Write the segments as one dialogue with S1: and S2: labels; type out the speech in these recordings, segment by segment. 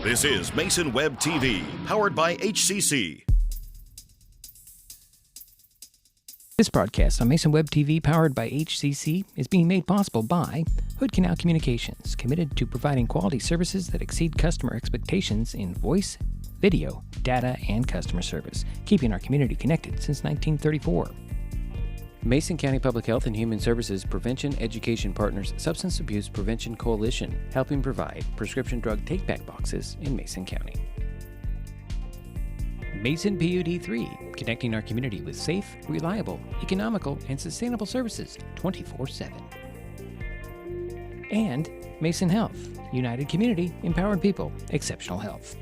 S1: This is Mason Web TV, powered by HCC.
S2: This broadcast on Mason Web TV, powered by HCC, is being made possible by Hood Canal Communications, committed to providing quality services that exceed customer expectations in voice, video, data, and customer service, keeping our community connected since 1934. Mason County Public Health and Human Services Prevention Education Partners Substance Abuse Prevention Coalition, helping provide prescription drug take-back boxes in Mason County. Mason PUD3, connecting our community with safe, reliable, economical, and sustainable services 24/7. And Mason Health, united community, empowered people, exceptional health.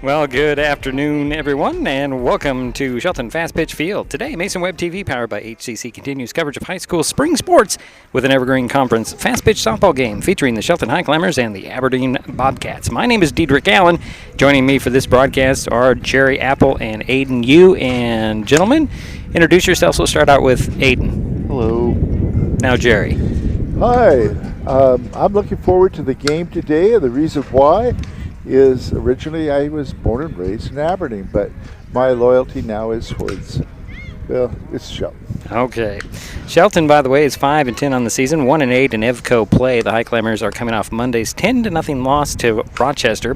S3: Well, good afternoon, everyone, and welcome to Shelton Fastpitch Field. Today, Mason Web TV, powered by HCC, continues coverage of high school spring sports with an Evergreen Conference Fastpitch softball game featuring the Shelton Highclimbers and the Aberdeen Bobcats. My name is Diedrich Allen. Joining me for this broadcast are Jerry Apple and Aiden Yu. And gentlemen, introduce yourselves. We'll start out with Aiden.
S4: Hello.
S3: Now, Jerry.
S4: Hi. I'm looking forward to the game today, and the reason why is originally I was born and raised in Aberdeen, but my loyalty now is towards, it's Shelton.
S3: Okay. Shelton, by the way, is 5-10 on the season, 1-8 in EVCO play. The Highclimbers are coming off Monday's 10-0 loss to Rochester.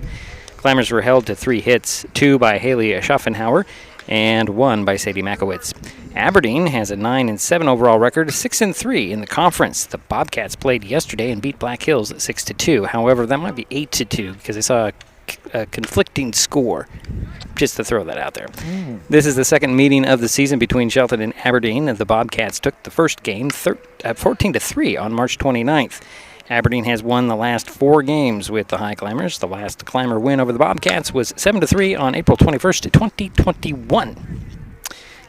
S3: Climbers were held to 3 hits, 2 by Haley Schaffenhauer and 1 by Sadie Makowitz. Aberdeen has a 9-7 overall record, 6-3 in the conference. The Bobcats played yesterday and beat Black Hills 6-2. However, that might be 8-2 because I saw a conflicting score. Just to throw that out there. This is the second meeting of the season between Shelton and Aberdeen. The Bobcats took the first game 14-3 on March 29th. Aberdeen has won the last 4 games with the Highclimbers. The last Climber win over the Bobcats was 7-3 on April 21st, 2021.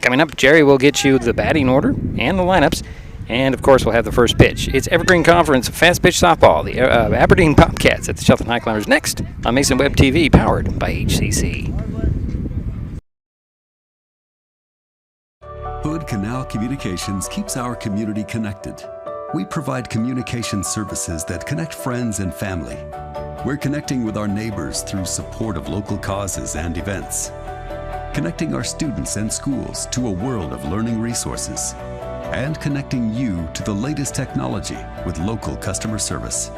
S3: Coming up, Jerry will get you the batting order and the lineups, and of course we'll have the first pitch. It's Evergreen Conference Fastpitch softball, the Aberdeen Bobcats at the Shelton Highclimbers next on Mason Web TV, powered by HCC.
S5: Hood Canal Communications keeps our community connected. We provide communication services that connect friends and family. We're connecting with our neighbors through support of local causes and events. Connecting our students and schools to a world of learning resources. And connecting you to the latest technology with local customer service.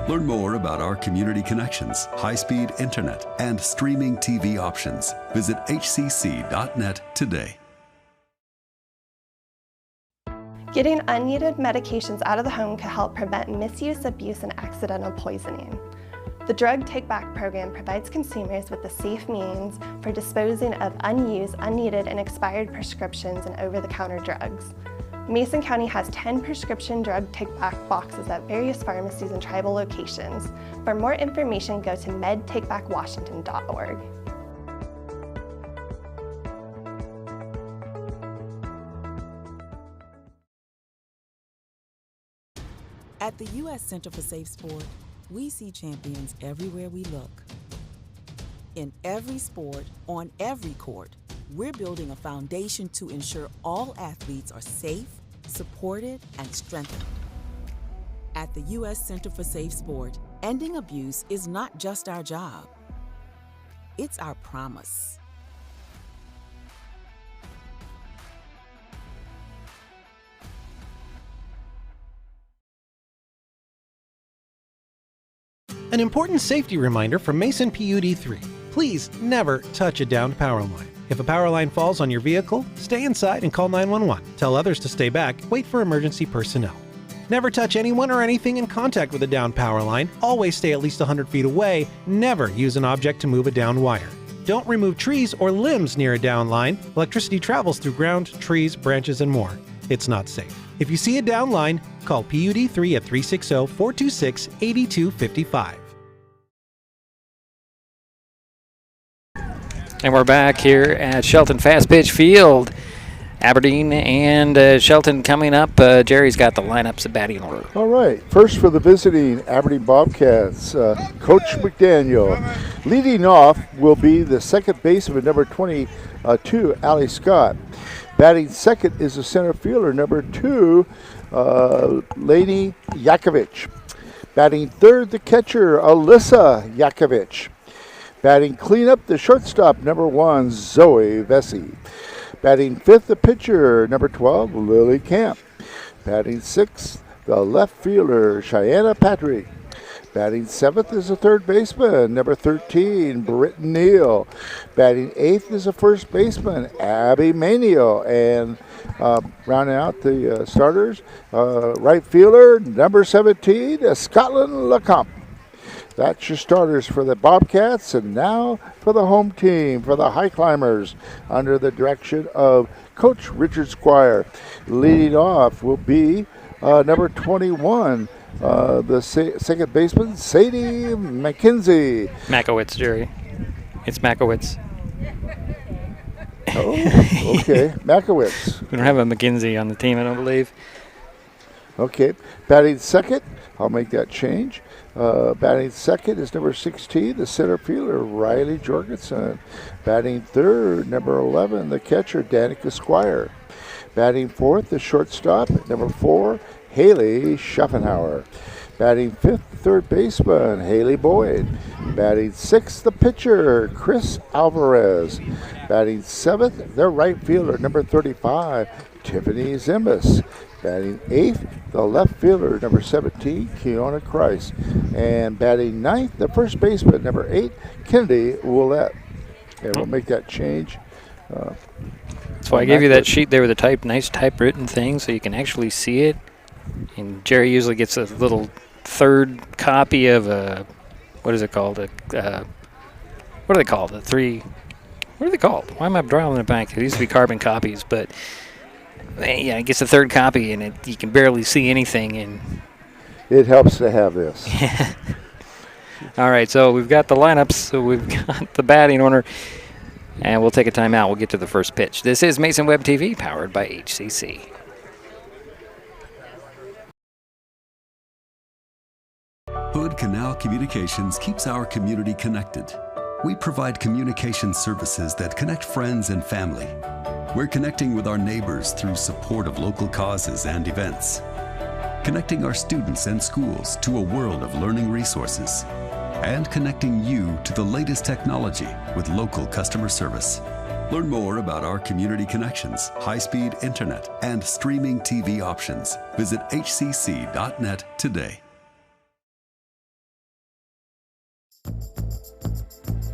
S5: Learn more about our community connections, high-speed internet, and streaming TV options. Visit hcc.net today.
S6: Getting unneeded medications out of the home can help prevent misuse, abuse, and accidental poisoning. The Drug Take-Back program provides consumers with a safe means for disposing of unused, unneeded, and expired prescriptions and over-the-counter drugs. Mason County has 10 prescription drug take-back boxes at various pharmacies and tribal locations. For more information, go to medtakebackwashington.org.
S7: At the U.S. Center for Safe Sport, we see champions everywhere we look. In every sport, on every court, we're building a foundation to ensure all athletes are safe, supported, and strengthened. At the U.S. Center for Safe Sport, ending abuse is not just our job. It's our promise.
S8: An important safety reminder from Mason PUD3. Please never touch a downed power line. If a power line falls on your vehicle, stay inside and call 911. Tell others to stay back, wait for emergency personnel. Never touch anyone or anything in contact with a downed power line. Always stay at least 100 feet away. Never use an object to move a downed wire. Don't remove trees or limbs near a downed line. Electricity travels through ground, trees, branches, and more. It's not safe. If you see a downed line, call PUD3 at 360-426-8255.
S3: And we're back here at Shelton Fastpitch Field. Aberdeen and Shelton coming up. Jerry's got the lineups of batting order.
S4: All right. First for the visiting Aberdeen Bobcats, Coach McDaniel. Leading off will be the second baseman, number 22, Allie Scott. Batting second is the center fielder, number 2, Lainey Yakovich. Batting third, the catcher, Alyssa Yakovich. Batting cleanup, the shortstop, number 1, Zoe Vesey. Batting fifth, the pitcher, number 12, Lily Camp. Batting sixth, the left fielder, Cheyenne Patrick. Batting seventh is the third baseman, number 13, Britton Neal. Batting eighth is the first baseman, Abby Manio. And rounding out the starters, right fielder, number 17, Scotland Lecomte. That's your starters for the Bobcats, and now for the home team, for the Highclimbers, under the direction of Coach Richard Squire. Leading off will be number 21, the second baseman, Sadie McKenzie.
S3: Makowitz, Jerry. It's Makowitz.
S4: Oh, okay. Makowitz.
S3: We don't have a McKenzie on the team, I don't believe.
S4: Okay. Batting second, I'll make that change. Batting second is number 16, the center fielder, Riley Jorgensen. Batting third, number 11, the catcher, Danica Squire. Batting fourth, the shortstop, number 4, Haley Schaffenhauer. Batting fifth, third baseman, Haley Boyd. Batting sixth, the pitcher, Chris Alvarez. Batting seventh, the right fielder, number 35, Tiffany Zimbus. Batting eighth, the left fielder, number 17, Keona Christ. And batting ninth, the first baseman, number 8, Kennedy Willette. And we'll make that change.
S3: That's why I gave you that sheet there with the nice typewritten thing so you can actually see it. And Jerry usually gets a little third copy of what is it called? What are they called? What are they called? Why am I drawing a blank? There used to be carbon copies, but yeah, it gets a third copy and you can barely see anything. And
S4: it helps to have this.
S3: All right, so we've got the lineups, so we've got the batting order, and we'll take a timeout. We'll get to the first pitch. This is Mason Web TV, powered by HCC.
S5: Hood Canal Communications keeps our community connected. We provide communication services that connect friends and family. We're connecting with our neighbors through support of local causes and events. Connecting our students and schools to a world of learning resources. And connecting you to the latest technology with local customer service. Learn more about our community connections, high-speed internet, and streaming TV options. Visit hcc.net today.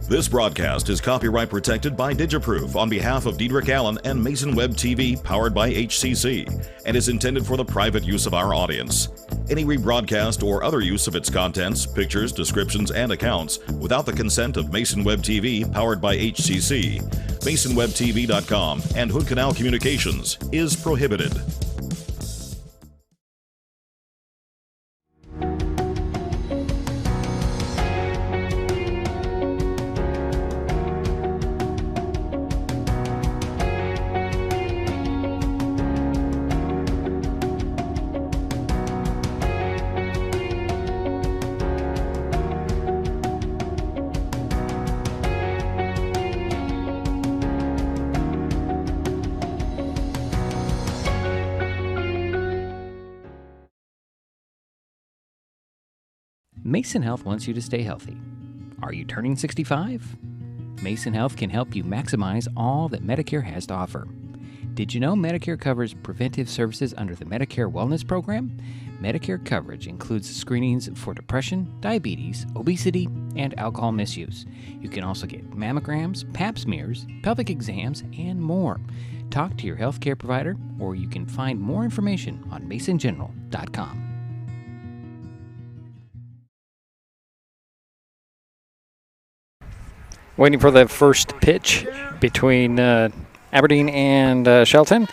S1: This broadcast is copyright protected by Digiproof on behalf of Diedrich Allen and Mason Web TV, powered by HCC, and is intended for the private use of our audience. Any rebroadcast or other use of its contents, pictures, descriptions, and accounts without the consent of Mason Web TV, powered by HCC, MasonWebTV.com, and Hood Canal Communications is prohibited.
S2: Mason Health wants you to stay healthy. Are you turning 65? Mason Health can help you maximize all that Medicare has to offer. Did you know Medicare covers preventive services under the Medicare Wellness Program? Medicare coverage includes screenings for depression, diabetes, obesity, and alcohol misuse. You can also get mammograms, pap smears, pelvic exams, and more. Talk to your healthcare provider, or you can find more information on masongeneral.com.
S3: Waiting for the first pitch between Aberdeen and Shelton.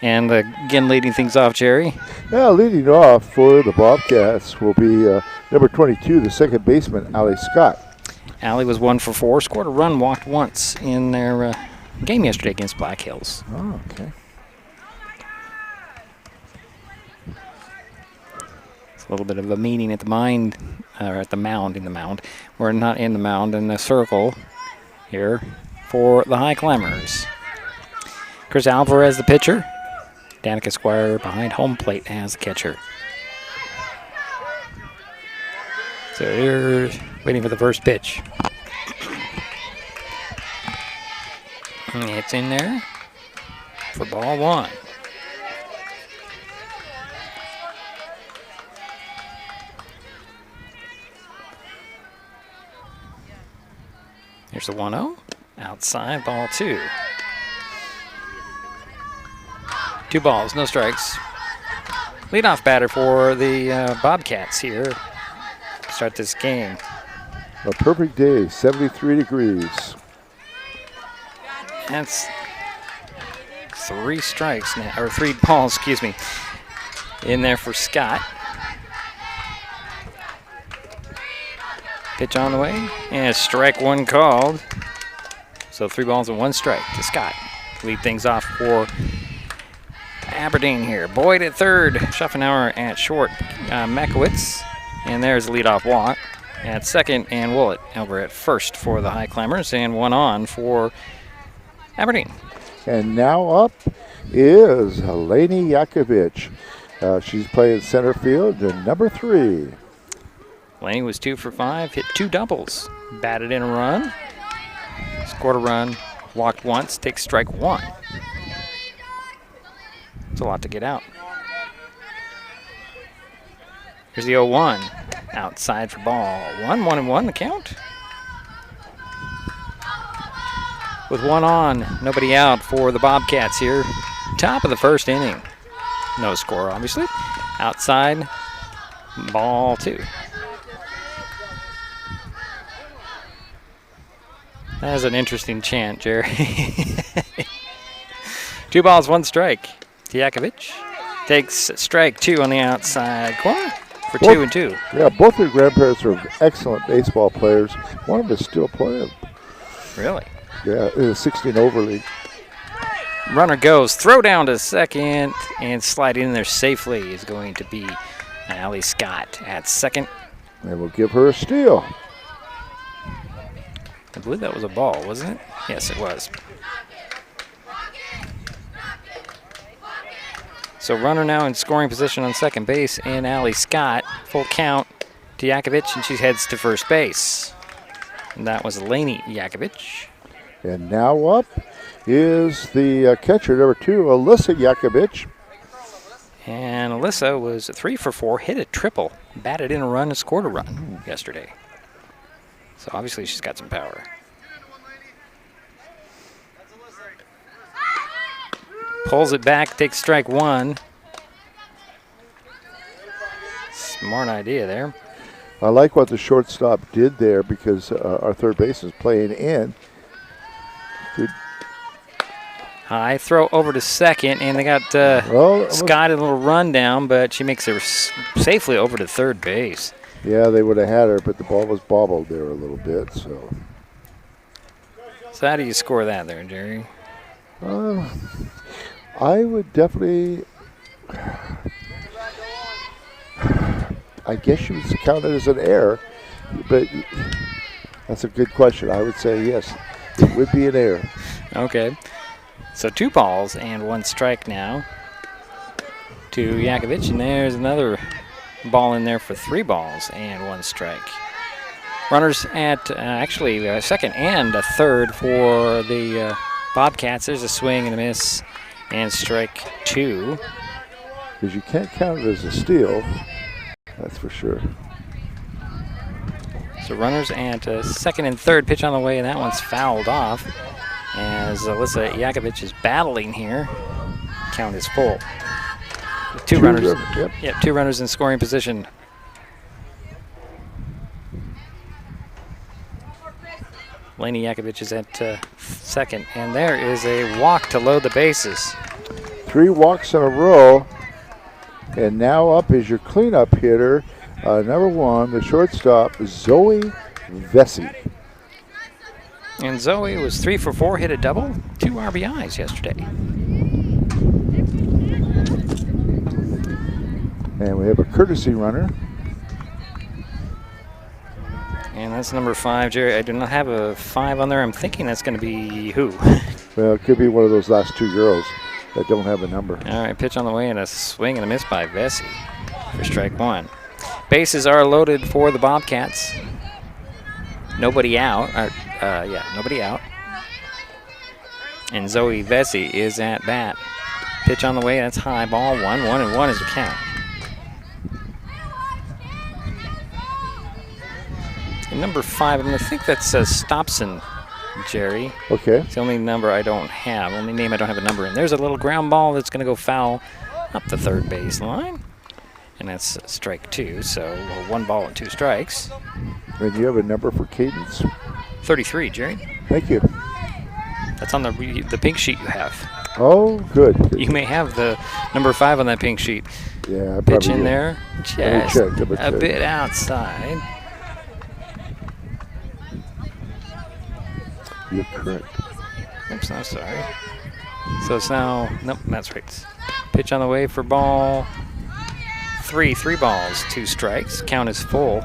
S3: And again, leading things off, Jerry.
S4: Yeah, leading off for the Bobcats will be number 22, the second baseman, Allie Scott.
S3: Allie was 1 for 4, scored a run, walked once in their game yesterday against Black Hills.
S4: Oh, okay.
S3: It's a little bit of a meeting at the mound. We're not in the mound, in the circle here for the Highclimbers. Chris Alvarez, the pitcher. Danica Squire behind home plate as the catcher. So they're waiting for the first pitch. It's in there for ball one. Here's the 1-0. Outside, ball two. 2 balls, no strikes. Leadoff batter for the Bobcats here to start this game.
S4: A perfect day, 73 degrees.
S3: That's 3 strikes now, or 3 balls, excuse me, in there for Scott. Pitch on the way, and strike one called. So 3 balls and 1 strike to Scott. Lead things off for Aberdeen here. Boyd at third, Schaffenauer at short, Makowitz, and there's the leadoff walk at second, and Willett over at first for the Highclimbers, and 1 on for Aberdeen.
S4: And now up is Helene Yakovich. She's playing center field and number 3.
S3: Laney was 2 for 5, hit 2 doubles, batted in a run, scored a run, walked once, takes strike 1. It's a lot to get out. Here's the 0-1, outside for ball 1, 1-1 the count. With 1 on, nobody out for the Bobcats here. Top of the first inning. No score, obviously. Outside, ball 2. That is an interesting chant, Jerry. 2 balls, 1 strike. Yakovich takes strike 2 on the outside corner for 2-2.
S4: Yeah, both their grandparents are excellent baseball players. One of them is still playing.
S3: Really?
S4: Yeah, in the 16 over league.
S3: Runner goes, throw down to second, and sliding in there safely is going to be Allie Scott at second.
S4: And we'll give her a steal.
S3: I believe that was a ball, wasn't it? Yes, it was. So runner now in scoring position on second base, and Allie Scott. Full count to Yakovich, and she heads to first base. And that was Laney Yakovich.
S4: And now up is the catcher, number 2, Alyssa Yakovich.
S3: And Alyssa was 3 for 4, hit a triple, batted in a run, and scored a run yesterday. So obviously she's got some power. Pulls it back, takes strike 1. Smart idea there.
S4: I like what the shortstop did there because our third base is playing in. Good.
S3: High throw over to second, and they got Scott a little rundown, but she makes it safely over to third base.
S4: Yeah, they would have had her, but the ball was bobbled there a little bit. So
S3: how do you score that there, Jerry?
S4: I would definitely, I guess you would count it as an error, but that's a good question. I would say yes, it would be an error.
S3: Okay. So 2 balls and 1 strike now to Yakovich, and there's another ball in there for 3 balls and 1 strike. Runners at actually second and a third for the Bobcats. There's a swing and a miss and strike 2.
S4: Because you can't count it as a steal, that's for sure.
S3: So runners at second and third, pitch on the way, and that one's fouled off as Alyssa Yakovich is battling here. Count is full. With 2 runners. Yep, 2 runners in scoring position. Laney Yakovich is at second, and there is a walk to load the bases.
S4: 3 walks in a row, and now up is your cleanup hitter, number 1, the shortstop, Zoe Vesey.
S3: And Zoe was 3 for 4, hit a double, 2 RBIs yesterday.
S4: And we have a courtesy runner.
S3: And that's number 5, Jerry. I do not have a 5 on there. I'm thinking that's going to be who?
S4: Well, it could be one of those last 2 girls that don't have a number.
S3: All right, pitch on the way and a swing and a miss by Vesey for strike 1. Bases are loaded for the Bobcats. Nobody out. Nobody out. And Zoe Vesey is at bat. Pitch on the way. That's high ball. 1-1 is the count. And number 5, I think that says Stopson, Jerry.
S4: Okay.
S3: It's the only number I don't have, only name I don't have a number in. There's a little ground ball that's going to go foul up the third base line. And that's strike 2, so 1 ball and 2 strikes.
S4: And you have a number for Cadence?
S3: 33, Jerry.
S4: Thank you.
S3: That's on the pink sheet you have.
S4: Oh, good.
S3: You may have the number 5 on that pink sheet.
S4: Yeah, I
S3: Pitch
S4: probably
S3: in
S4: do.
S3: there, just
S4: Double check.
S3: a bit outside.
S4: You're correct.
S3: Oops, I'm sorry. So it's now, nope, that's right. Pitch on the way for ball 3. 3 balls, 2 strikes. Count is full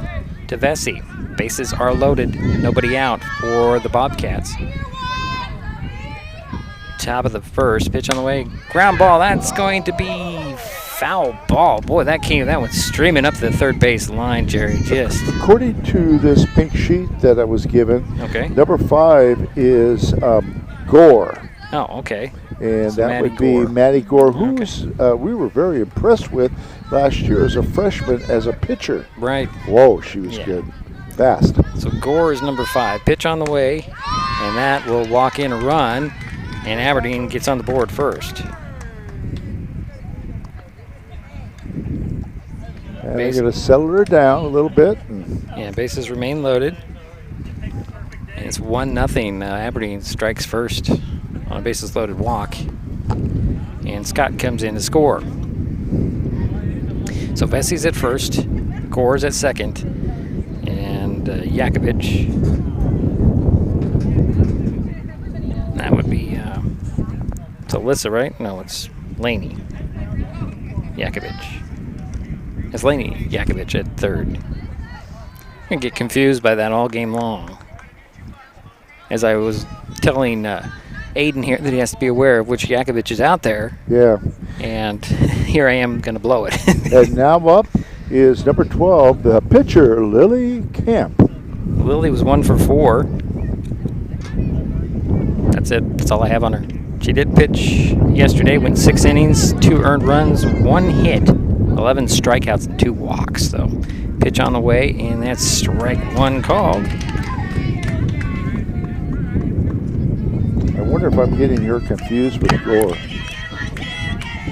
S3: to Vesey. Bases are loaded. Nobody out for the Bobcats. Top of the first. Pitch on the way. Ground ball. That's going to be foul ball. Boy, that went streaming up the third base line, Jerry. Just.
S4: According to this pink sheet that I was given,
S3: Okay.
S4: number 5 is Gore.
S3: Oh, okay.
S4: And
S3: So
S4: that
S3: Maddie
S4: would be
S3: Gore.
S4: Maddie Gore, who's we were very impressed with last year as a freshman as a pitcher.
S3: Right.
S4: Whoa, she was
S3: Yeah.
S4: good. Fast.
S3: So Gore is number 5. Pitch on the way, and that will walk in a run, and Aberdeen gets on the board first.
S4: And they're going to settle her down a little bit.
S3: Yeah, bases remain loaded. And it's 1-0. Aberdeen strikes first on a bases loaded walk. And Scott comes in to score. So Vesey's at first, Gore's at second, and Jakovic. That would be, it's Alyssa, right? No, it's Laney. Jakovic. It's Laney Jakovic at third. I get confused by that all game long. As I was telling Aiden here that he has to be aware of which Jakovic is out there.
S4: Yeah.
S3: And here I am going to blow it.
S4: And now up is number 12, the pitcher, Lily Camp.
S3: Lily was 1 for 4. That's it. That's all I have on her. She did pitch yesterday, went 6 innings, 2 earned runs, 1 hit, 11 strikeouts, and 2 walks. So pitch on the way, and that's strike 1 called.
S4: I wonder if I'm getting her confused with Gore.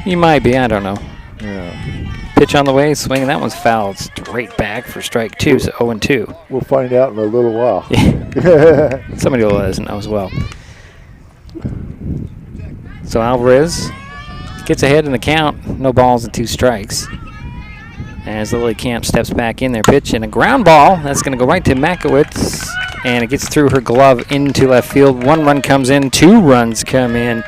S3: You might be, I don't know.
S4: Yeah.
S3: Pitch on the way, swinging. That one's fouled straight back for strike 2, so 0-2.
S4: We'll find out in a little while.
S3: Somebody will let us know as well. So Alvarez gets ahead in the count. No balls and 2 strikes. As Lily Camp steps back in there, pitch and a ground ball. That's going to go right to Makowitz. And it gets through her glove into left field. 1 run comes in, 2 runs come in.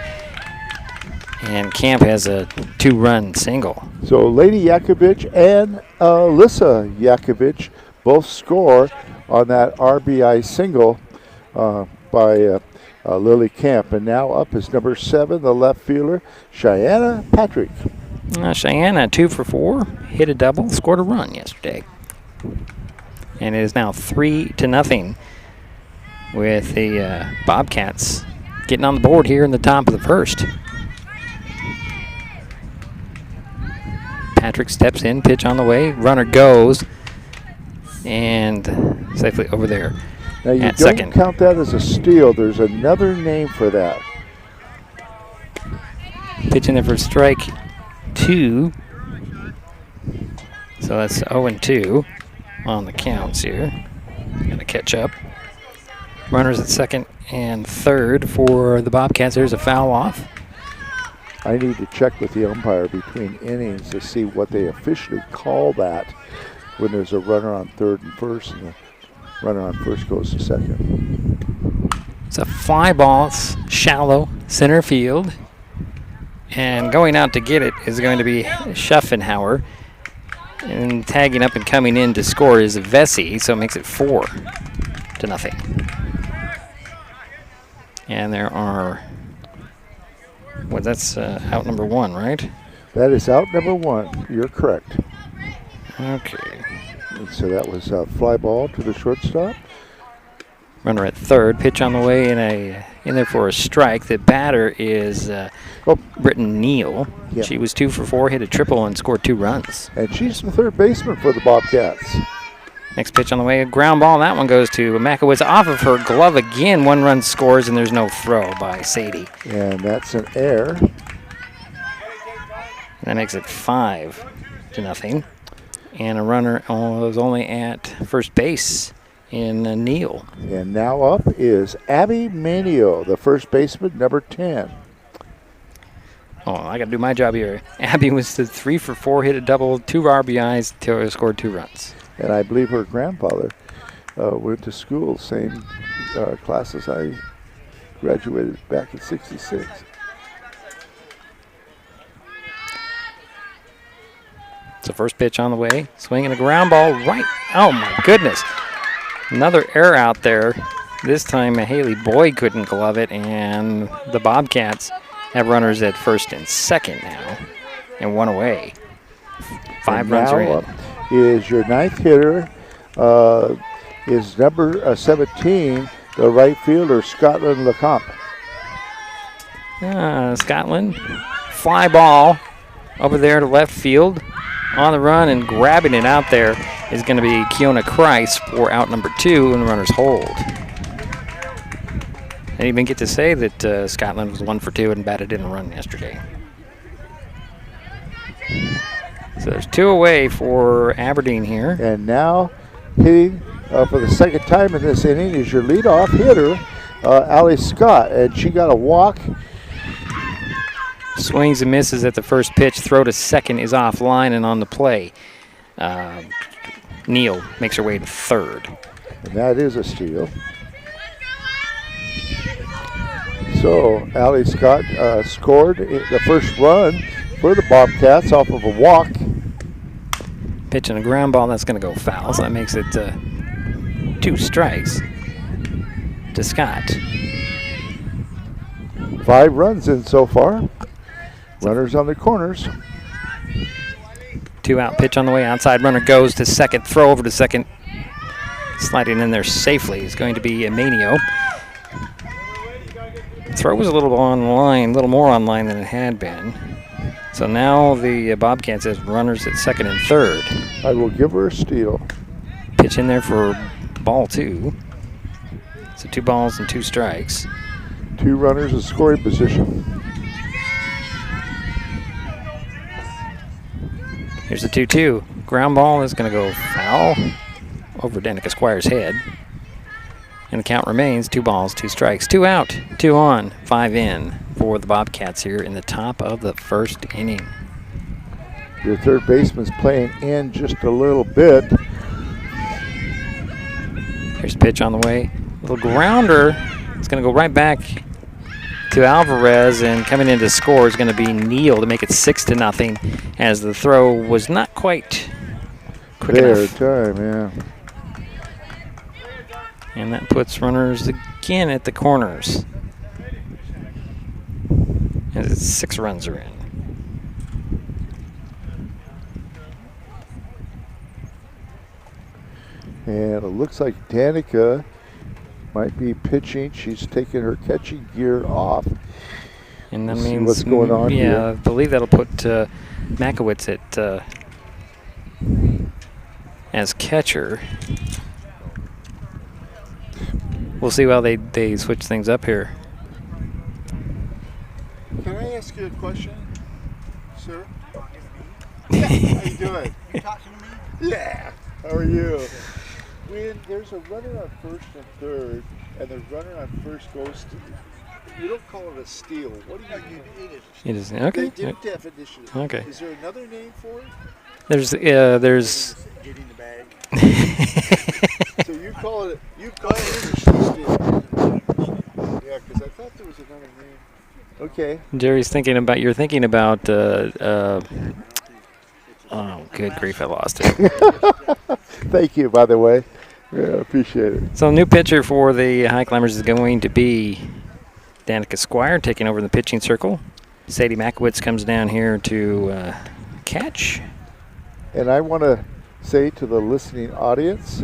S3: And Camp has a 2-run single.
S4: So Lady Jakovic and Alyssa Jakovic both score on that RBI single by Lily Camp. And now up is number 7, the left fielder, Cheyenne Patrick.
S3: Cheyenne, 2 for 4, hit a double, scored a run yesterday. And it is now 3-0 with the Bobcats getting on the board here in the top of the first. Patrick steps in, pitch on the way, runner goes, and safely over there.
S4: Now you
S3: at
S4: don't
S3: second.
S4: count that as a steal. There's another name for that.
S3: Pitch in there for strike 2. So that's 0-2 on the counts here. Got to catch up. Runners at second and third for the Bobcats. There's a foul off.
S4: I need to check with the umpire between innings to see what they officially call that when there's a runner on third and first and the runner on first goes to second.
S3: It's a fly ball, it's shallow center field. And going out to get it is going to be Schaffenhauer. And tagging up and coming in to score is Vesey, so it makes it 4-0. And there are, well, that's out number 1, right?
S4: That is out number 1. You're correct.
S3: Okay.
S4: And so that was a fly ball to the shortstop.
S3: Runner at third. Pitch on the way in there for a strike. The batter is Britton Neal.
S4: Yeah.
S3: She was 2 for 4, hit a triple, and scored 2 runs.
S4: And she's the third baseman for the Bobcats.
S3: Next pitch on the way, a ground ball. That one goes to Makowitz off of her glove again. 1 run scores, and there's no throw by Sadie.
S4: And that's an error.
S3: And that makes it 5-0. And a runner was only at first base in Neal.
S4: And now up is Abby Manio, the first baseman, number 10.
S3: Oh, I got to do my job here. Abby was the 3 for 4, hit a double, 2 RBIs, scored 2 runs.
S4: And I believe her grandfather went to school, same class as I graduated back in '66.
S3: So first pitch on the way, swinging a ground ball right. Oh my goodness. Another error out there. This time Haley Boyd couldn't glove it, and the Bobcats have runners at first and second now, and 1 away. 5 runs are in.
S4: Is your 9th hitter, is number 17, the right fielder, Scotland Lecomte.
S3: Scotland, fly ball over there to left field. On the run and grabbing it out there is going to be Keona Kreis for out number 2, and the runners hold. I didn't even get to say that Scotland was 1 for 2 and batted in a run yesterday. So there's 2 away for Aberdeen here.
S4: And now hitting for the second time in this inning is your leadoff hitter, Allie Scott, and she got a walk.
S3: Swings and misses at the first pitch. Throw to second is offline and on the play. Neal makes her way to third.
S4: And that is a steal. So Allie Scott scored the first run for the Bobcats off of a walk.
S3: Pitching a ground ball, that's going to go foul. So that makes it 2 strikes to Scott.
S4: 5 runs in so far. Runners on the corners.
S3: 2 out, pitch on the way. Outside runner goes to second. Throw over to second. Sliding in there safely is going to be Emanio. Throw was a little more online than it had been. So now the Bobcats has runners at second and third.
S4: I will give her a steal.
S3: Pitch in there for ball 2. So 2 balls and 2 strikes.
S4: 2 runners in scoring position.
S3: Here's the 2-2. Ground ball is going to go foul over Danica Squire's head. And the count remains 2 balls, 2 strikes. 2 out, 2 on, 5 in for the Bobcats here in the top of the first inning.
S4: Your third baseman's playing in just a little bit.
S3: Here's a pitch on the way. Little grounder. It's going to go right back to Alvarez, and coming in to score is going to be Neal to make it 6-0, as the throw was not quite quick enough.
S4: Time, yeah.
S3: And that puts runners again at the corners. As 6 runs are in.
S4: And it looks like Danica might be pitching. She's taking her catching gear off.
S3: And that
S4: We'll see
S3: means
S4: what's going on here.
S3: I believe that'll put Makowitz at as catcher. We'll see how they switch things up here.
S4: Can I ask you a question, sir? Yeah, how you doing?
S9: You talking to me?
S4: Yeah. How are you? When there's a runner on first and third, and the runner on first goes to, you don't call it a steal. What do you mean?
S3: It is okay.
S4: They did definition.
S3: Okay.
S4: Is there another name for it?
S3: There's
S9: Getting the bag.
S4: So you call it a steal. Yeah, because I thought there was another name. Okay.
S3: Jerry's thinking about. You're thinking about. Oh, good grief! I lost it.
S4: Thank you, by the way. Yeah, appreciate it.
S3: So, new pitcher for the Highclimbers is going to be Danica Squire, taking over the pitching circle. Sadie Makowitz comes down here to catch.
S4: And I want to say to the listening audience,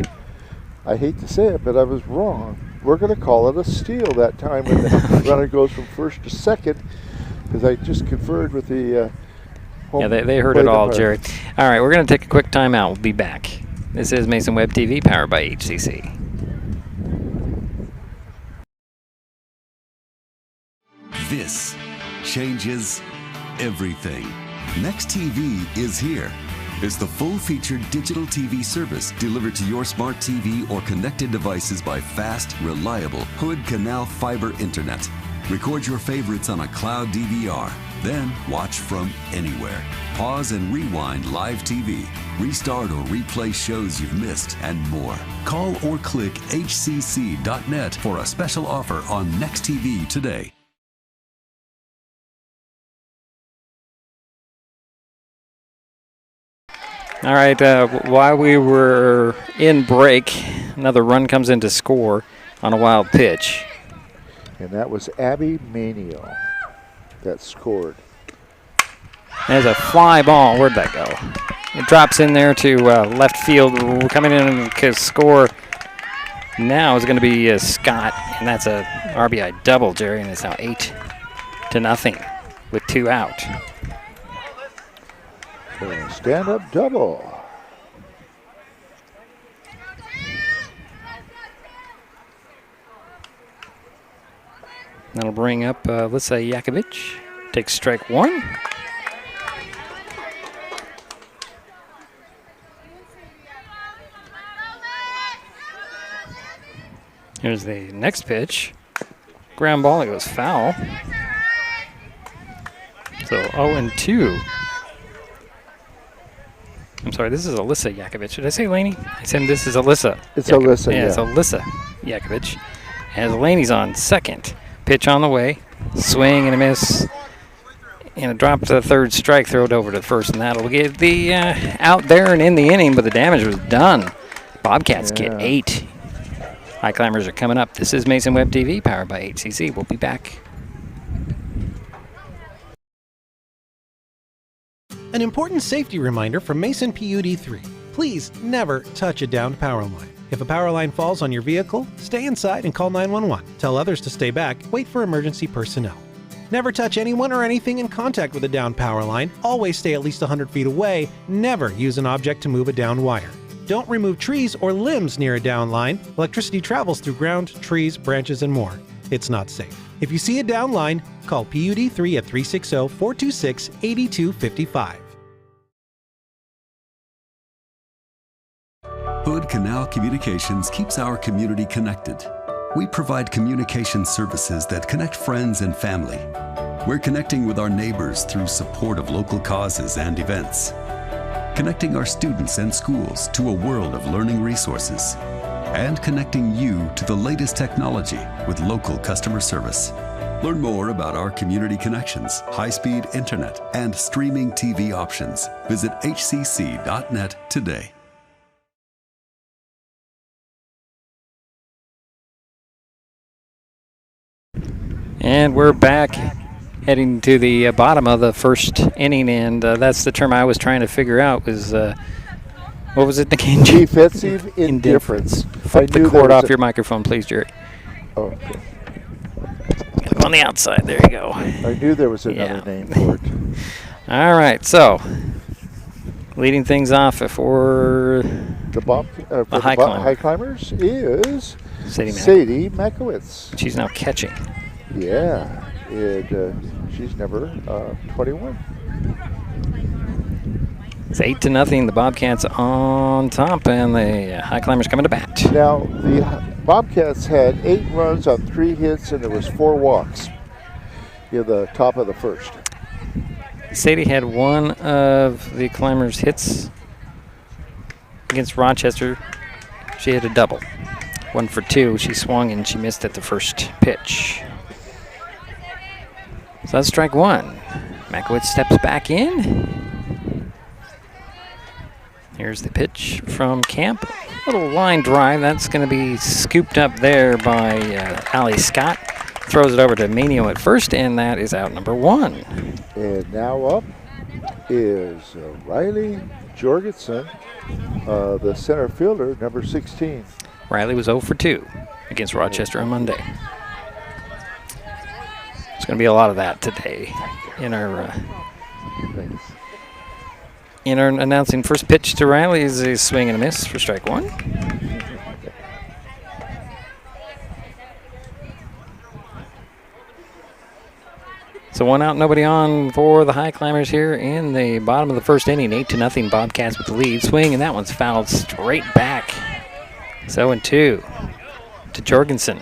S4: I hate to say it, but I was wrong. We're going to call it a steal that time when the runner goes from first to second, because I just conferred with the home.
S3: Yeah, they heard it all, Jerry. All right, we're going to take a quick timeout. We'll be back. This is Mason Web TV, powered by HCC.
S5: This changes everything. Next TV is here. It's the full-featured digital TV service delivered to your smart TV or connected devices by fast, reliable Hood Canal fiber internet. Record your favorites on a cloud DVR, then watch from anywhere. Pause and rewind live TV, restart or replay shows you've missed, and more. Call or click hcc.net for a special offer on Next TV today.
S3: All right, while we were in break, another run comes in to score on a wild pitch.
S4: And that was Abby Manio that scored.
S3: There's a fly ball. Where'd that go? It drops in there to left field. We're coming in to score now is going to be Scott, and that's a RBI double, Jerry, and it's now 8-0 with 2 out.
S4: Stand-up double.
S3: That'll bring up Lisa Yakovich. Takes strike 1. Here's the next pitch. Ground ball, it goes foul. So 0-2. I'm sorry, this is Alyssa Yakovich. Did I say Laney? I said this is Alyssa.
S4: It's Alyssa, yeah.
S3: It's Alyssa Yakovich. As Laney's on second. Pitch on the way. Swing and a miss. And a drop to the third strike. Throw it over to first, and that'll get the out there and in the inning, but the damage was done. Bobcats get 8. Highclimbers are coming up. This is Mason Web TV, powered by HCC. We'll be back.
S8: An important safety reminder from Mason PUD 3. Please never touch a downed power line. If a power line falls on your vehicle, stay inside and call 911. Tell others to stay back. Wait for emergency personnel. Never touch anyone or anything in contact with a downed power line. Always stay at least 100 feet away. Never use an object to move a downed wire. Don't remove trees or limbs near a downed line. Electricity travels through ground, trees, branches, and more. It's not safe. If you see a downed line, call PUD 3 at 360-426-8255.
S5: Hood Canal Communications keeps our community connected. We provide communication services that connect friends and family. We're connecting with our neighbors through support of local causes and events. Connecting our students and schools to a world of learning resources. And connecting you to the latest technology with local customer service. Learn more about our community connections, high-speed internet, and streaming TV options. Visit hcc.net today.
S3: And we're back, heading to the bottom of the first inning, and that's the term I was trying to figure out was, what was it again?
S4: Defensive indifference.
S3: Flip the cord off your microphone, please, Jerry.
S4: Oh, okay.
S3: Click on the outside. There you go.
S4: I knew there was another name for it.
S3: All right, so leading things off for
S4: the Highclimbers is Sadie Makowitz.
S3: She's now catching.
S4: Yeah, she's number 21.
S3: It's 8-0. The Bobcats on top, and the Highclimbers coming to bat.
S4: Now, the Bobcats had 8 runs on 3 hits, and there was 4 walks in the top of the first.
S3: Sadie had one of the Climbers' hits against Rochester. She hit a double. 1 for 2. She swung, and she missed at the first pitch. So that's strike 1. Makowitz steps back in. Here's the pitch from Camp. Little line drive. That's going to be scooped up there by Allie Scott. Throws it over to Manio at first, and that is out number 1.
S4: And now up is Riley Jorgensen, the center fielder, number 16.
S3: Riley was 0 for 2 against Rochester on Monday. There's going to be a lot of that today in our announcing. First pitch to Riley is a swing and a miss for strike one. So 1 out, nobody on for the Highclimbers here in the bottom of the first inning. 8-0 Bobcats with the lead. Swing, and that one's fouled straight back. So 0-2 to Jorgensen.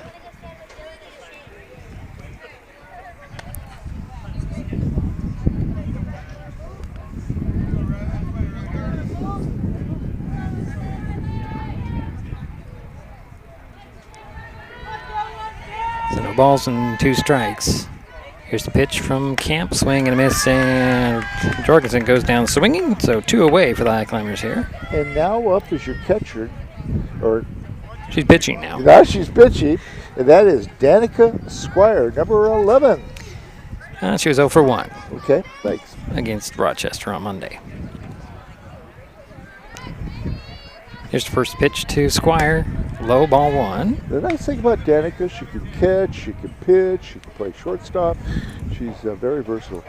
S3: So no balls and 2 strikes. Here's the pitch from Camp, swing and a miss, and Jorgensen goes down swinging, so 2 away for the Highclimbers here.
S4: And now up is your catcher, or
S3: she's pitching now.
S4: Now she's pitching, and that is Danica Squire, number 11.
S3: She was 0 for 1.
S4: Okay, thanks.
S3: Against Rochester on Monday. Here's the first pitch to Squire. Low, ball 1.
S4: The nice thing about Danica, she can catch, she can pitch, she can play shortstop. She's very versatile.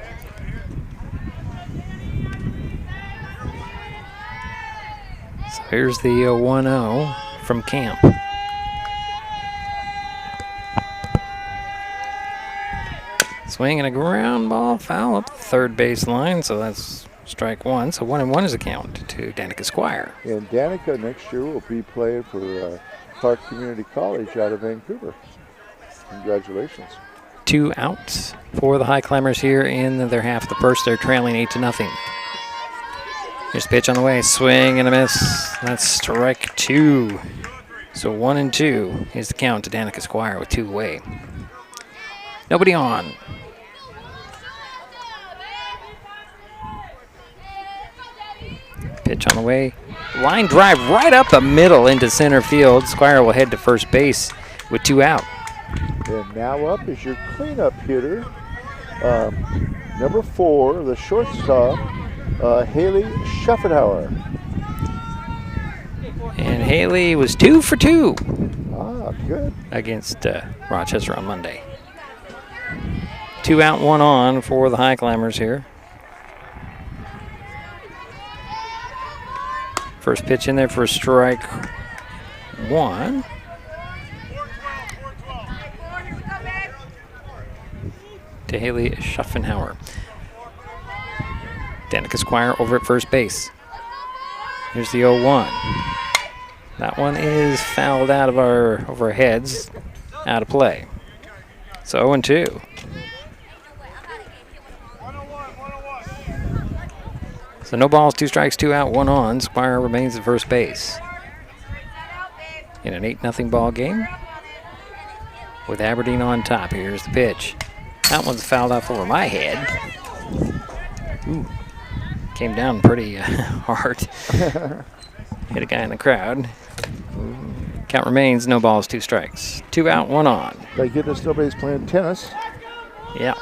S3: So here's the 1-0 from Camp. Swing and a ground ball, foul up the third base line, so that's strike 1. So 1-1 is the count to Danica Squire.
S4: And Danica next year will be playing for Clark Community College out of Vancouver. Congratulations.
S3: 2 outs for the Highclimbers here in their half of the first. They're trailing 8-0. Here's the pitch on the way, swing and a miss. That's strike 2. So 1-2 is the count to Danica Squire with 2 away. Nobody on. Pitch on the way. Line drive right up the middle into center field. Squire will head to first base with 2 out.
S4: And now up is your cleanup hitter, number 4, the shortstop, Haley Schaffenhauer.
S3: And Haley was 2 for 2.
S4: Good.
S3: Against Rochester on Monday. 2 out, 1 on for the Highclimbers here. First pitch in there for strike 1. To Haley Schaffenhauer. Danica Squire over at first base. Here's the 0-1. That one is fouled out of over our heads, out of play. So 0-2. So no balls, 2 strikes, 2 out, 1 on. Squire remains at first base. In an 8-0 ball game with Aberdeen on top. Here's the pitch. That one's fouled off over my head. Ooh. Came down pretty hard. Hit a guy in the crowd. Count remains, no balls, 2 strikes. 2 out, 1 on.
S4: Thank goodness nobody's playing tennis.
S3: Yeah.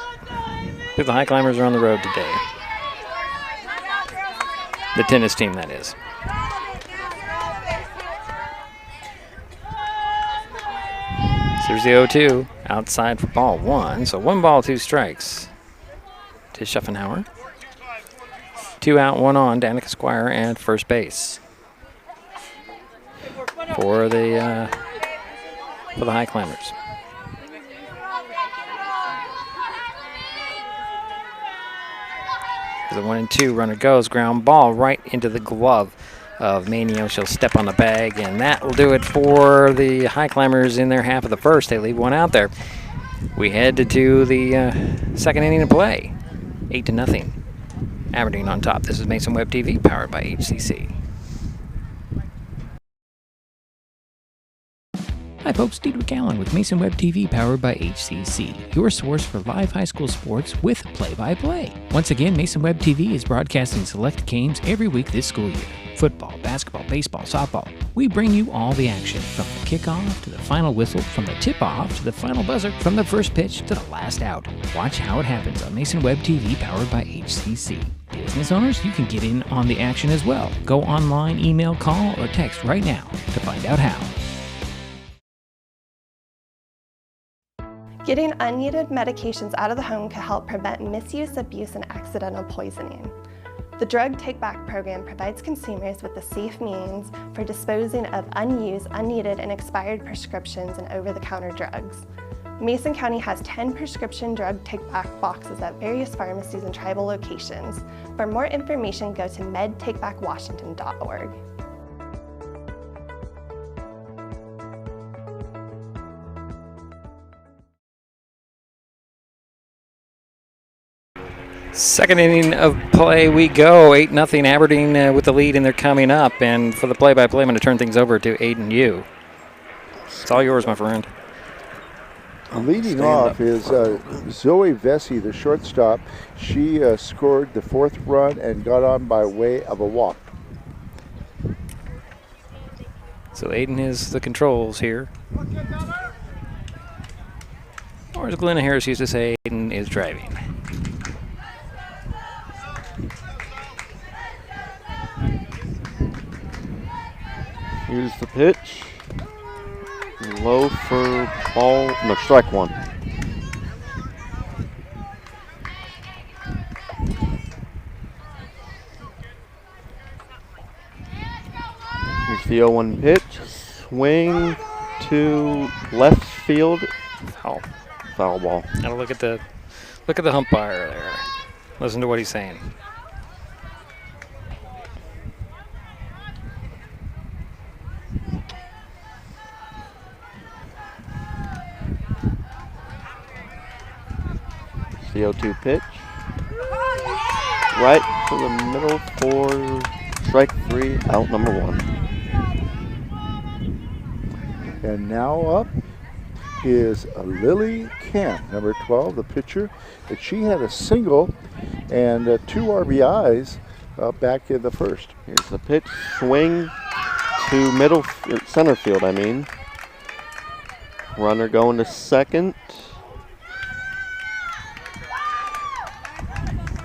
S3: The Highclimbers are on the road today. The tennis team, that is. So there's the 0-2. Outside for ball 1. So 1 ball, 2 strikes to Schaffenhauer. 2 out, 1 on. Danica Squire at first base for the Highclimbers. The 1-2 runner goes, ground ball right into the glove of Manio. She'll step on the bag, and that will do it for the Highclimbers in their half of the first. They leave 1 out there. We head to the second inning of play. 8-0. Aberdeen on top. This is Mason Web TV, powered by HCC.
S2: Hi folks, Diedrich Allen with Mason Web TV powered by HCC, your source for live high school sports with play-by-play. Once again, Mason Web TV is broadcasting select games every week this school year. Football, basketball, baseball, softball. We bring you all the action, from the kickoff to the final whistle, from the tip-off to the final buzzer, from the first pitch to the last out. Watch how it happens on Mason Web TV powered by HCC. This Business owners, you can get in on the action as well. Go online, email, call, or text right now to find out how.
S6: Getting unneeded medications out of the home can help prevent misuse, abuse, and accidental poisoning. The Drug Take Back program provides consumers with a safe means for disposing of unused, unneeded, and expired prescriptions and over-the-counter drugs. Mason County has 10 prescription drug take-back boxes at various pharmacies and tribal locations. For more information, go to medtakebackwashington.org.
S3: Second inning of play we go. 8-0 Aberdeen with the lead, and they're coming up. And for the play-by-play, I'm going to turn things over to Aiden Yu. It's all yours, my friend.
S4: Leading off is Zoe Vesey, the shortstop. She scored the 4th run and got on by way of a walk.
S3: So Aiden is the controls here. Or as Glenna Harris used to say, Aiden is driving.
S10: Here's the pitch. Low for ball, no, strike one. Here's the 0-1 pitch. Swing to left field. Foul ball.
S3: Gotta look at the umpire there. Listen to what he's saying.
S10: The 0-2 pitch. Right to the middle for strike 3, out number 1.
S4: And now up is Lily Kemp, number 12, the pitcher. And she had a single and 2 RBIs back in the first.
S10: Here's the pitch. Swing to center field, I mean. Runner going to second.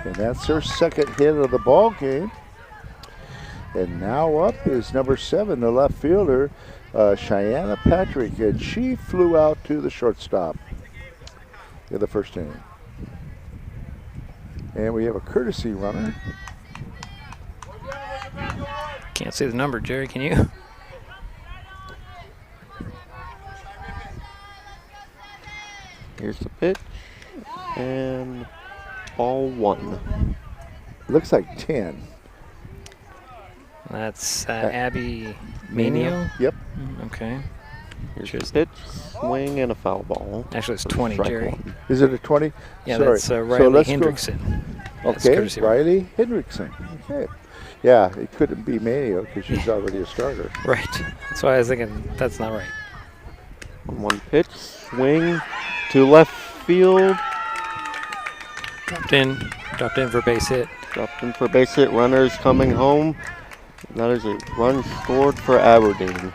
S4: And that's her second hit of the ball game. And now up is number 7, the left fielder, Cheyenne Patrick, and she flew out to the shortstop in the first inning. And we have a courtesy runner.
S3: Can't see the number, Jerry, can you?
S10: Here's the pitch. And ball 1.
S4: Looks like 10.
S3: That's Abby Manio?
S4: Yep.
S3: Okay.
S10: Here's the pitch, swing, and a foul ball.
S3: Actually, it's 20, Jerry.
S10: 1.
S4: Is it a 20?
S3: Yeah,
S4: sorry.
S3: that's Riley Hendrickson.
S4: Okay, Riley Hendrickson. Okay. Yeah, it couldn't be Manio because she's already a starter.
S3: Right. That's why I was thinking that's not right.
S10: 1 pitch, swing to left field.
S3: Dropped in for base hit.
S10: Dropped in for base hit. Runners coming home. That is a run scored for Aberdeen.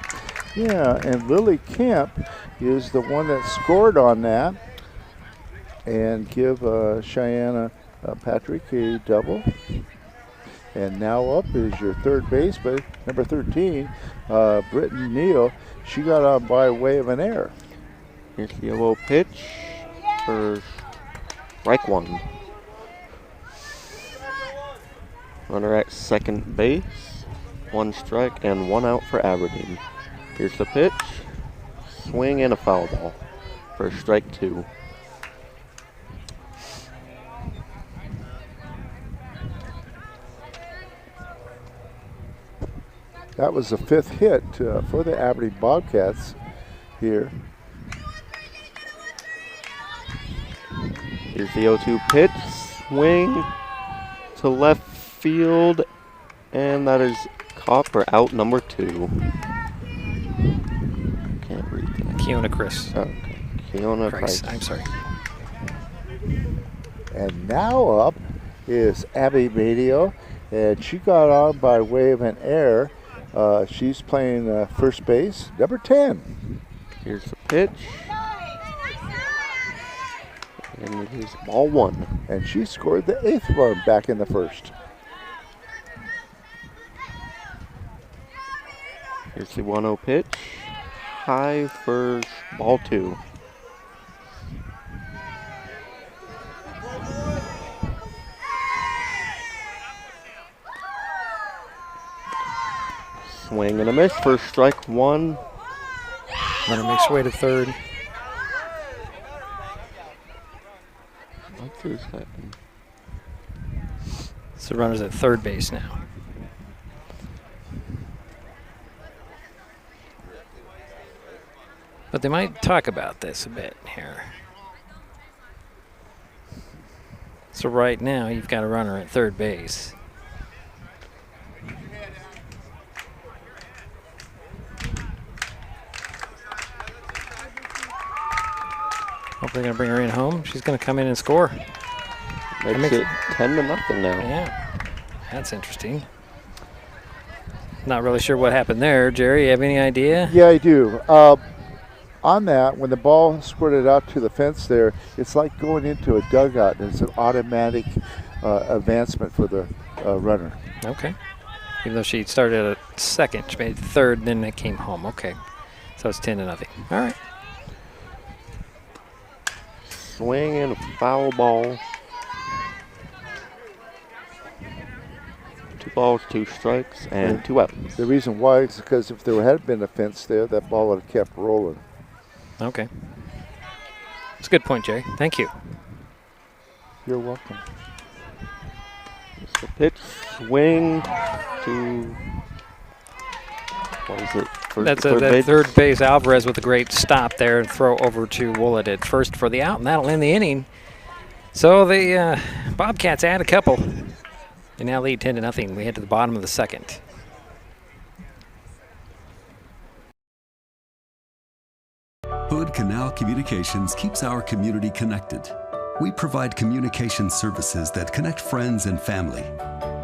S4: Yeah, and Lily Kemp is the one that scored on that and give Cheyenne Patrick a double. And now up is your third baseman, number 13, Brittany Neal. She got on by way of an error.
S10: Here's the yellow pitch for strike 1. Runner at second base, 1 strike and 1 out for Aberdeen. Here's the pitch, swing and a foul ball for strike 2.
S4: That was the 5th hit for the Aberdeen Bobcats here.
S10: Here's the 0-2 pitch, swing to left field, and that is caught for out number 2. Can't read that.
S3: Keona Chris.
S10: Okay, Keona Price.
S3: I'm sorry.
S4: And now up is Abby Madio, and she got on by way of an error. She's playing first base, number 10.
S10: Here's the pitch. And it is ball 1.
S4: And she scored the 8th run back in the first.
S10: Here's the 1-0 pitch. High for ball 2. Swing and a miss for strike 1.
S3: Runner makes her way to third.
S10: What just happened?
S3: So runner's at third base now. But they might talk about this a bit here. So right now you've got a runner at third base. Hope they're going to bring her in home. She's going to come in and score.
S10: Makes it 10-0 now.
S3: Yeah, that's interesting. Not really sure what happened there. Jerry, you have any idea?
S4: Yeah, I do. On that, when the ball squirted out to the fence there, it's like going into a dugout. It's an automatic advancement for the runner.
S3: Okay. Even though she started at second, she made third, then it came home. Okay. So it's 10-0. All right.
S10: Swing and a foul ball. 2 balls, 2 strikes, and 2 outs.
S4: The reason why is because if there had been a fence there, that ball would have kept rolling.
S3: Okay. That's a good point, Jerry. Thank you.
S4: You're welcome.
S10: It's the pitch, swing to, what is it?
S3: That's that third base Alvarez with a great stop there and throw over to Woollett at first for the out, and that'll end the inning. So the Bobcats add a couple. They now lead 10-0. We head to the bottom of the second.
S5: Hood Canal Communications keeps our community connected. We provide communication services that connect friends and family.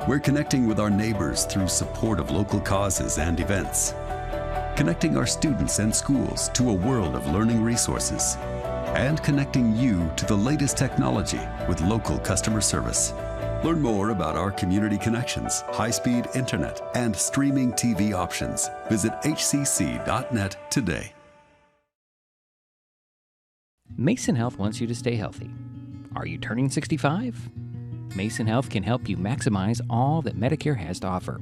S5: We're connecting with our neighbors through support of local causes and events. Connecting our students and schools to a world of learning resources. And connecting you to the latest technology with local customer service. Learn more about our community connections, high-speed internet, and streaming TV options. Visit hcc.net today.
S2: Mason Health wants you to stay healthy. Are you turning 65? Mason Health can help you maximize all that Medicare has to offer.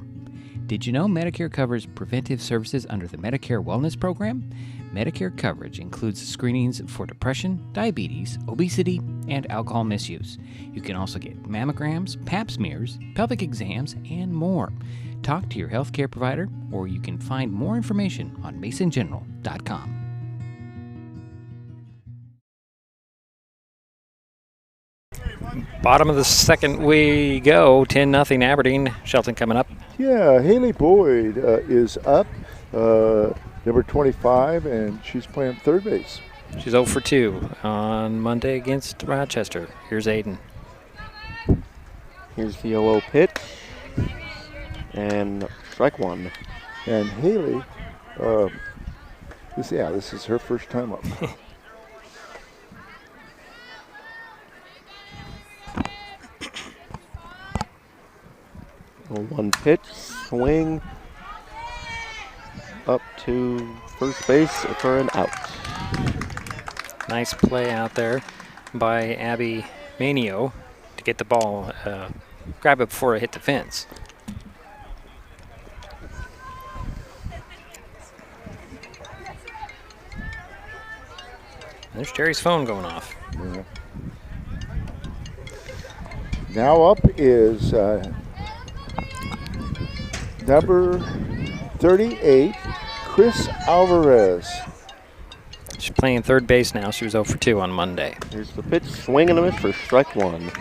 S2: Did you know Medicare covers preventive services under the Medicare Wellness Program? Medicare coverage includes screenings for depression, diabetes, obesity, and alcohol misuse. You can also get mammograms, pap smears, pelvic exams, and more. Talk to your healthcare provider, or you can find more information on masongeneral.com.
S3: Bottom of the second we go, 10-0 Aberdeen. Shelton coming up.
S4: Yeah, Haley Boyd is up, number 25, and she's playing third base.
S3: She's 0 for 2 on Monday against Rochester. Here's Aiden.
S10: Here's the 0-0 pitch. And strike 1.
S4: And Haley, this is her first time up.
S10: 1 pitch, swing up to first base for an out.
S3: Nice play out there by Abby Manio to get the ball, grab it before it hit the fence. There's Jerry's phone going off.
S4: Yeah. Now up is number 38, Chris Alvarez.
S3: She's playing third base now. She was 0 for 2 on Monday.
S10: Here's the pitch, swing and a miss for strike 1.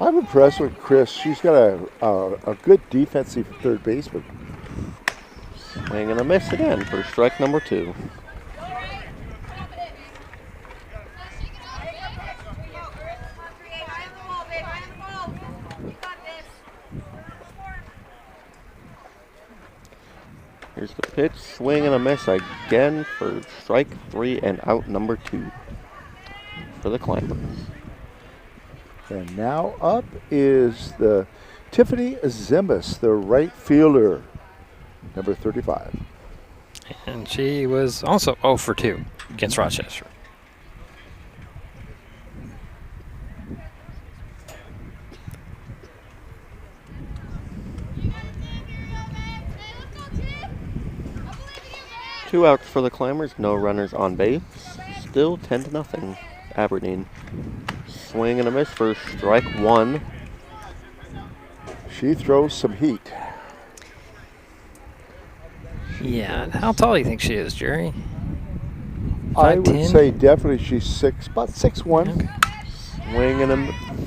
S4: I'm impressed with Chris. She's got a good defensive third baseman.
S10: Swing and a miss again for strike number 2. Here's the pitch, swing and a miss again for strike 3 and out number 2. for the Climbers.
S4: And now up is the Tiffany Zimbus, the right fielder, number 35.
S3: And she was also 0 for 2 against Rochester.
S10: Two outs for the Climbers, no runners on base. Still 10-0, Aberdeen. Swing and a miss for strike 1.
S4: She throws some heat.
S3: Yeah, how tall do you think she is, Jerry?
S4: I would
S3: 5'10"?
S4: say definitely she's about 6'1".
S3: Okay.
S10: Swing and a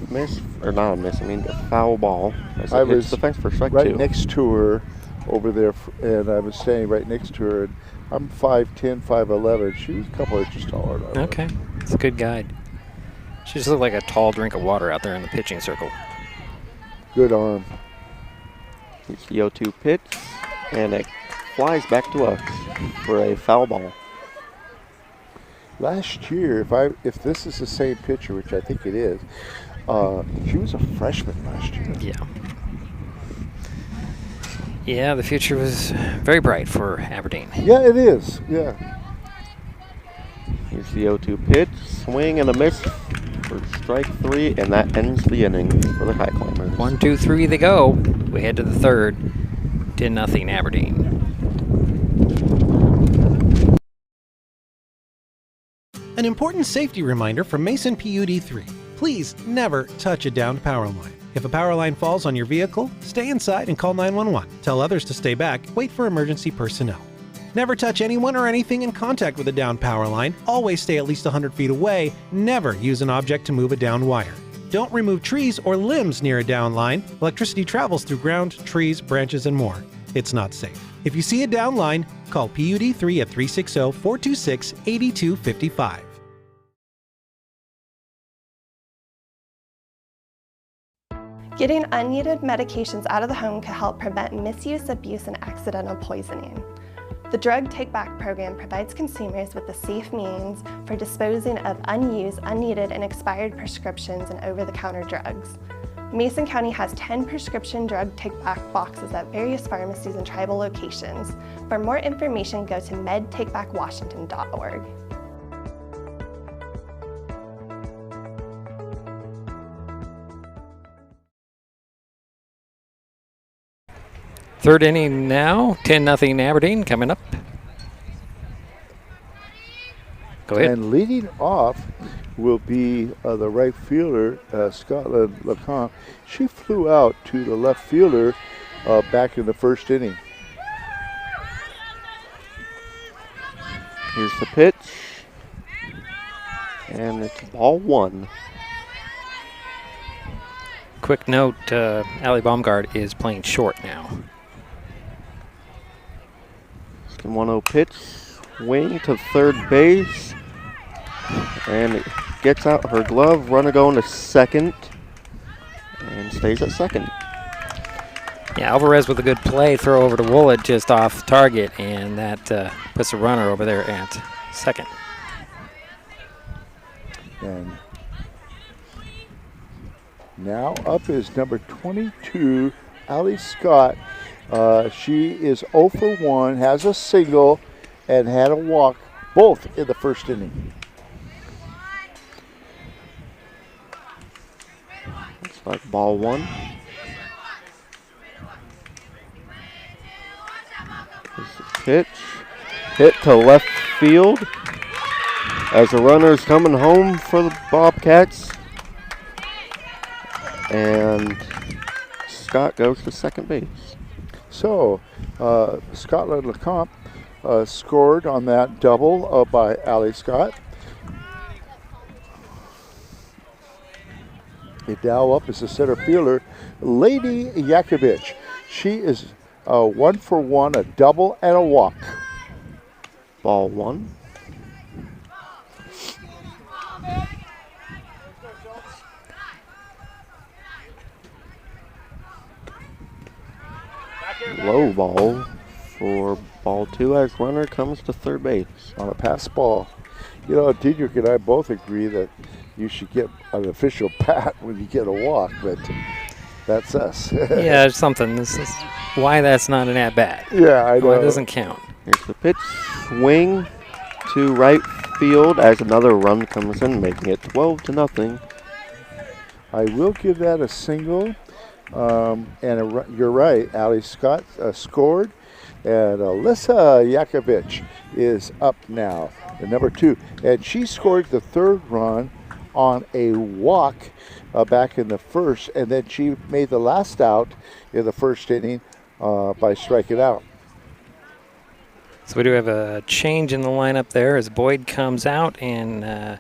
S10: miss, or not a miss, I mean a foul ball. As
S4: I
S10: it hits
S4: was
S10: the fence for strike
S4: right
S10: 2.
S4: next to her over there, and I was standing right next to her. And I'm 5'10", 5'11". She was a couple inches taller than I was.
S3: Okay, it's a good guide. She just looked like a tall drink of water out there in the pitching circle.
S4: Good arm.
S10: It's the 0-2 pitch, and it flies back to us for a foul ball.
S4: Last year, if this is the same pitcher, which I think it is, she was a freshman last year.
S3: Yeah. Yeah, the future was very bright for Aberdeen.
S4: Yeah, it is. Yeah.
S10: Here's the 0-2 pitch, swing and a miss for strike 3, and that ends the inning for the Highclimbers.
S3: 1, 2, 3 they go. We head to the third. 10-0 Aberdeen.
S8: An important safety reminder from Mason PUD3. Please never touch a downed power line. If a power line falls on your vehicle, stay inside and call 911. Tell others to stay back, wait for emergency personnel. Never touch anyone or anything in contact with a downed power line. Always stay at least 100 feet away. Never use an object to move a downed wire. Don't remove trees or limbs near a downed line. Electricity travels through ground, trees, branches, and more. It's not safe. If you see a downed line, call PUD3 at 360-426-8255.
S6: Getting unneeded medications out of the home can help prevent misuse, abuse, and accidental poisoning. The Drug Take-Back program provides consumers with a safe means for disposing of unused, unneeded, and expired prescriptions and over-the-counter drugs. Mason County has 10 prescription drug take-back boxes at various pharmacies and tribal locations. For more information, go to medtakebackwashington.org.
S3: Third inning now. 10-0 Aberdeen coming up. Go ahead.
S4: And leading off will be the right fielder, Scotland LeComte. She flew out to the left fielder back in the first inning.
S10: Here's the pitch, and it's ball 1.
S3: Quick note, Allie Baumgart is playing short now.
S10: 1-0 pitch, swing to third base, and it gets out her glove. Runner going to second, and stays at second.
S3: Yeah, Alvarez with a good play, throw over to Woolett just off target, and that puts a runner over there at second.
S4: And now up is number 22, Allie Scott. She is 0 for 1, has a single, and had a walk, both in the first inning.
S10: It's like ball 1. Here's the pitch, hit to left field as the runner is coming home for the Bobcats. And Scott goes to second base.
S4: So, Scotland LeComte scored on that double by Allie Scott. And now up is the center fielder, Lady Yakovich. She is 1 for 1, a double and a walk.
S10: Ball 1. Low ball for ball 2 as runner comes to third base.
S4: On a pass ball. You know, Diedrich and I both agree that you should get an official pat when you get a walk, but that's us.
S3: Yeah, it's something. This is why that's not an at-bat.
S4: Yeah, I know.
S3: Why it doesn't count.
S10: Here's the pitch. Swing to right field as another run comes in, making it 12-0.
S4: I will give that a single. You're right, Ali Scott scored. And Alyssa Yakovich is up now, the number 2. And she scored the 3rd run on a walk back in the 1st. And then she made the last out in the 1st inning by striking out.
S3: So we do have a change in the lineup there as Boyd comes out, and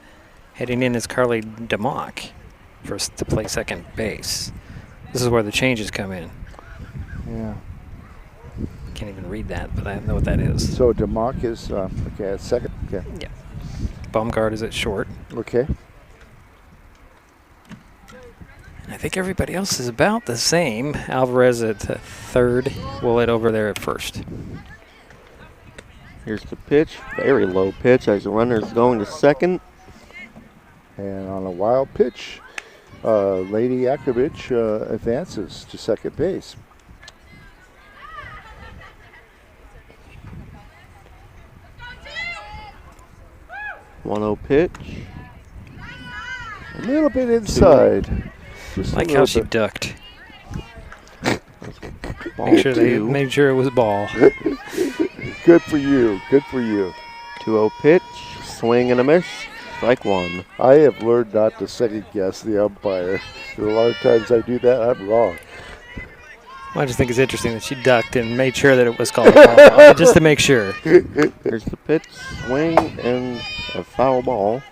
S3: heading in is Carly DeMock to play second base. This is where the changes come in.
S4: Yeah.
S3: Can't even read that, but I know what that is.
S4: So DeMock is okay at second. Okay.
S3: Yeah. Baumgart is at short.
S4: Okay.
S3: I think everybody else is about the same. Alvarez at third. Willett over there at first.
S10: Here's the pitch. Very low pitch as the runner is going to second.
S4: And on a wild pitch, Lady Yakovich advances to second base.
S10: 1-0 pitch.
S4: A little bit inside. Just
S3: like how she ducked. Make sure it was ball.
S4: Good for you. Good for you.
S10: 2-0 pitch. Swing and a miss. Strike 1.
S4: I have learned not to second guess the umpire. A lot of times I do that, I'm wrong.
S3: Well, I just think it's interesting that she ducked and made sure that it was called a ball, just to make sure.
S10: Here's the pitch, swing, and a foul ball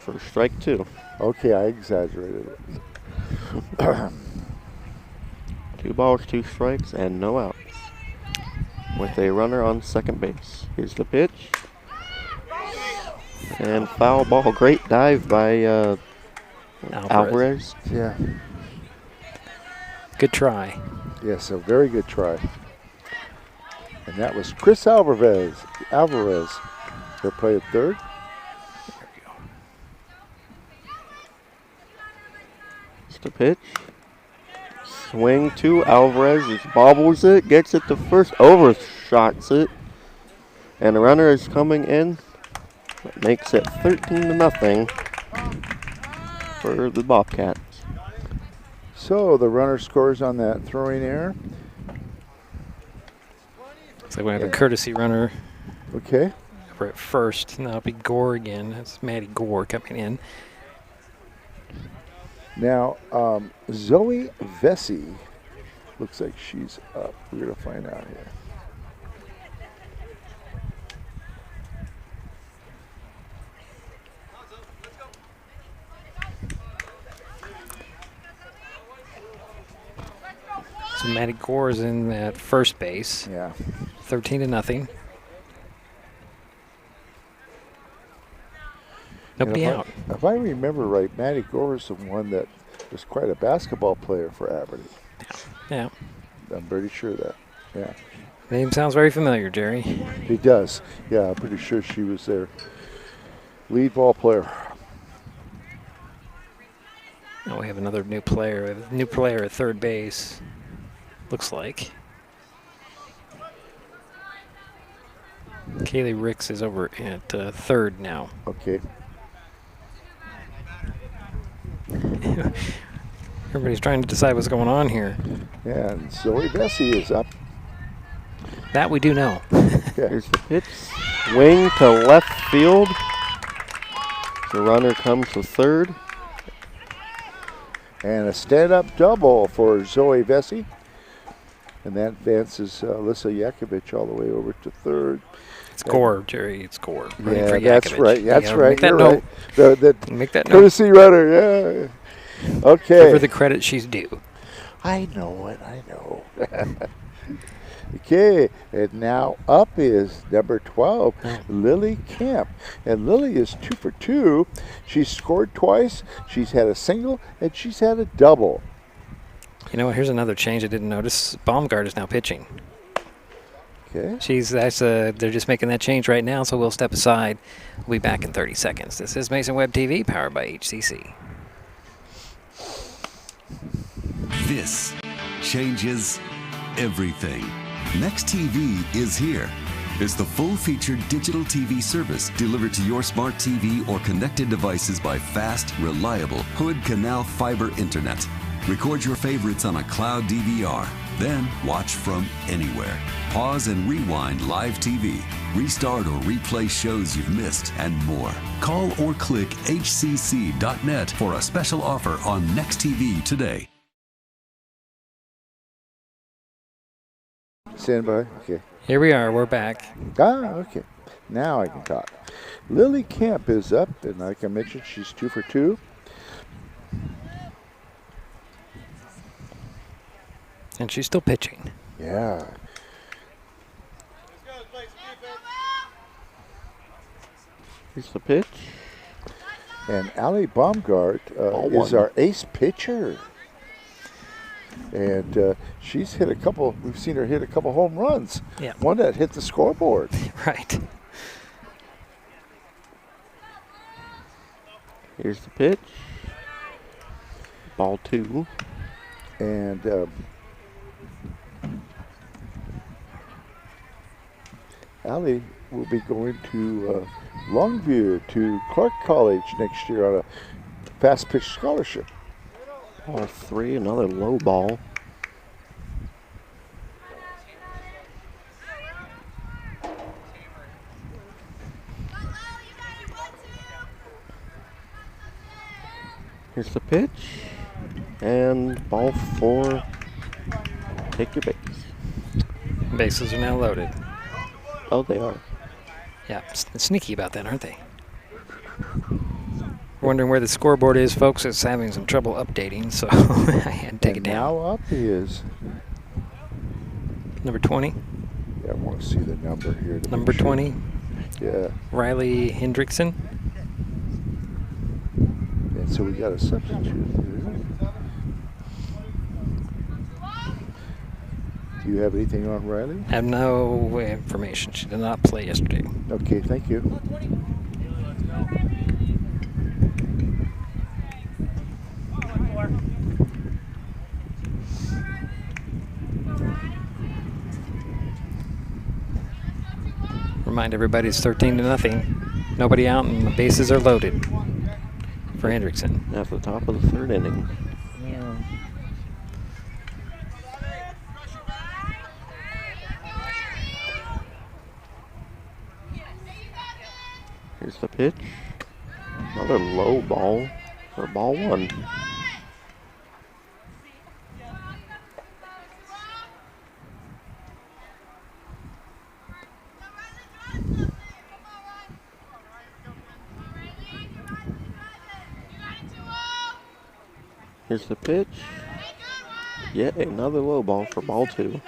S10: for strike 2.
S4: Okay, I exaggerated it.
S10: 2 balls, 2 strikes, and no outs. With a runner on second base. Here's the pitch. And foul ball. Great dive by Alvarez.
S4: Yeah.
S3: Good try.
S4: Yes, a very good try. And that was Chris Alvarez. He'll play at third.
S3: There we go.
S10: It's the pitch. Swing to Alvarez. He bobbles it, gets it to first, overshots it. And the runner is coming in. That makes it 13-0 for the Bobcats.
S4: So the runner scores on that throwing error.
S3: Looks like we have a courtesy runner.
S4: Okay.
S3: Over at first, and that'll be Gore again. That's Maddie Gore coming in.
S4: Now, Zoe Vesey looks like she's up. We're going to find out here.
S3: So Maddie Gore is in at first base.
S4: Yeah.
S3: 13-0. Nobody out.
S4: If I remember right, Maddie Gore is the one that was quite a basketball player for Aberdeen.
S3: Yeah.
S4: I'm pretty sure of that. Yeah.
S3: Name sounds very familiar, Jerry.
S4: He does. Yeah, I'm pretty sure she was their lead ball player.
S3: Now we have another new player. We have a new player at third base. Looks like. Kaylee Ricks is over at third now.
S4: Okay.
S3: Everybody's trying to decide what's going on here.
S4: Yeah, and Zoe Vesey is up.
S3: That we do know.
S4: Yeah.
S10: Here's the pitch. Swing to left field. The runner comes to third.
S4: And a stand-up double for Zoe Vesey. And that advances Alyssa Yakovich all the way over to third.
S3: It's Gore, Jerry. It's Gore.
S4: Yeah, that's right. That's right.
S3: Make that
S4: You're
S3: note.
S4: right. The
S3: Make that note.
S4: courtesy runner, yeah. Okay.
S3: Give her the credit she's due.
S4: I know it. I know. Okay, and now up is number 12, Lily Kemp. And Lily is 2 for 2. She's scored twice, she's had a single, and she's had a double.
S3: You know what? Here's another change I didn't notice. Baumgart is now pitching.
S4: Okay.
S3: They're just making that change right now, so we'll step aside. We'll be back in 30 seconds. This is Mason Web TV, powered by HCC.
S5: This changes everything. Next TV is here. It's the full-featured digital TV service delivered to your smart TV or connected devices by fast, reliable Hood Canal fiber internet. Record your favorites on a cloud DVR, then watch from anywhere. Pause and rewind live TV, restart or replay shows you've missed, and more. Call or click hcc.net for a special offer on Next TV today.
S4: Stand by. Okay.
S3: Here we are. We're back.
S4: Okay. Now I can talk. Lily Kemp is up, and like I mentioned, she's 2 for 2.
S3: And she's still pitching.
S4: Yeah.
S10: Here's the pitch.
S4: And Allie Baumgart is our ace pitcher. And she's hit a couple, we've seen her hit a couple home runs.
S3: Yeah.
S4: One that hit the scoreboard.
S3: Right.
S10: Here's the pitch. Ball 2.
S4: And Allie will be going to Longview to Clark College next year on a Fastpitch scholarship.
S10: Ball 3, another low ball. Here's the pitch. And ball 4. Take your base.
S3: Bases are now loaded.
S10: Oh, they are.
S3: Yeah, sneaky about that, aren't they? Wondering where the scoreboard is, folks. It's having some trouble updating, so I had to take it down.
S4: Now up is
S3: number 20.
S4: Yeah, I want to see the number here.
S3: Number 20.
S4: Yeah.
S3: Riley Hendrickson.
S4: And so we got a substitute here. Do you have anything on Riley?
S3: I have no information. She did not play yesterday.
S4: Okay, thank you.
S3: Remind everybody it's 13-0. Nobody out and the bases are loaded for Hendrickson.
S10: At the top of the 3rd inning. Here's the pitch. Another low ball for ball 1. Here's the pitch. Yet another low ball for ball 2.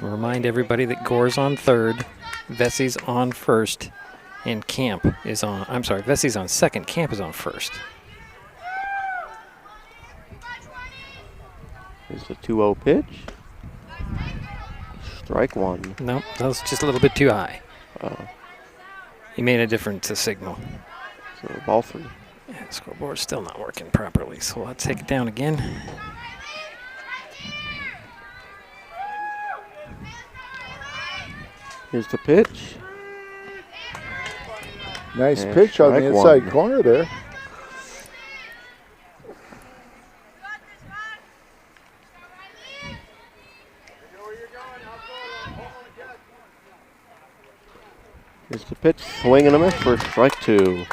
S3: I'll remind everybody that Gore's on 3rd, Vessey's on 1st, and Camp is on, I'm sorry, Vessey's on 2nd, Camp is on 1st.
S10: Here's the 2-0 pitch. Strike 1.
S3: Nope, that was just a little bit too high. He made a different signal.
S10: So ball 3.
S3: Yeah, the scoreboard's still not working properly, so let's take it down again.
S10: Here's the pitch.
S4: Nice
S10: And
S4: pitch on the
S10: strike
S4: inside
S10: 1.
S4: corner there.
S10: Here's the pitch. Swing and a miss for strike 2.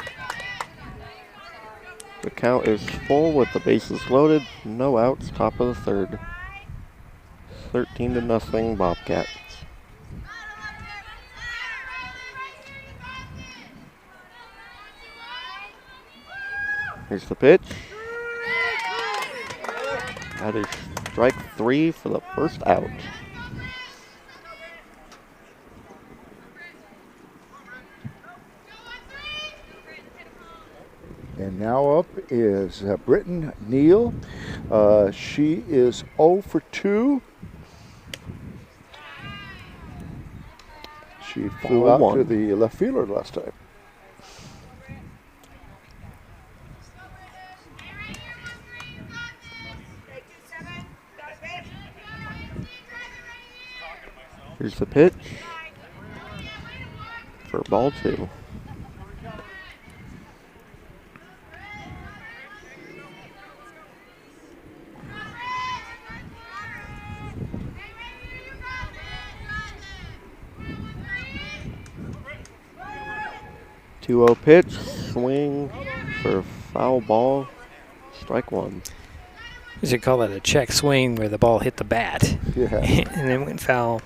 S10: The count is full with the bases loaded. No outs. Top of the 3rd. 13-0 Bobcats. Here's the pitch. That is strike 3 for the first out.
S4: And now up is Britton Neal. She is 0 for 2. She flew out to
S10: 1.
S4: the left fielder last time.
S10: Here's the pitch for ball 2. Two-0 pitch, swing for foul ball, strike 1.
S3: We should call that a check swing where the ball hit the bat.
S4: Yeah.
S3: And then went foul.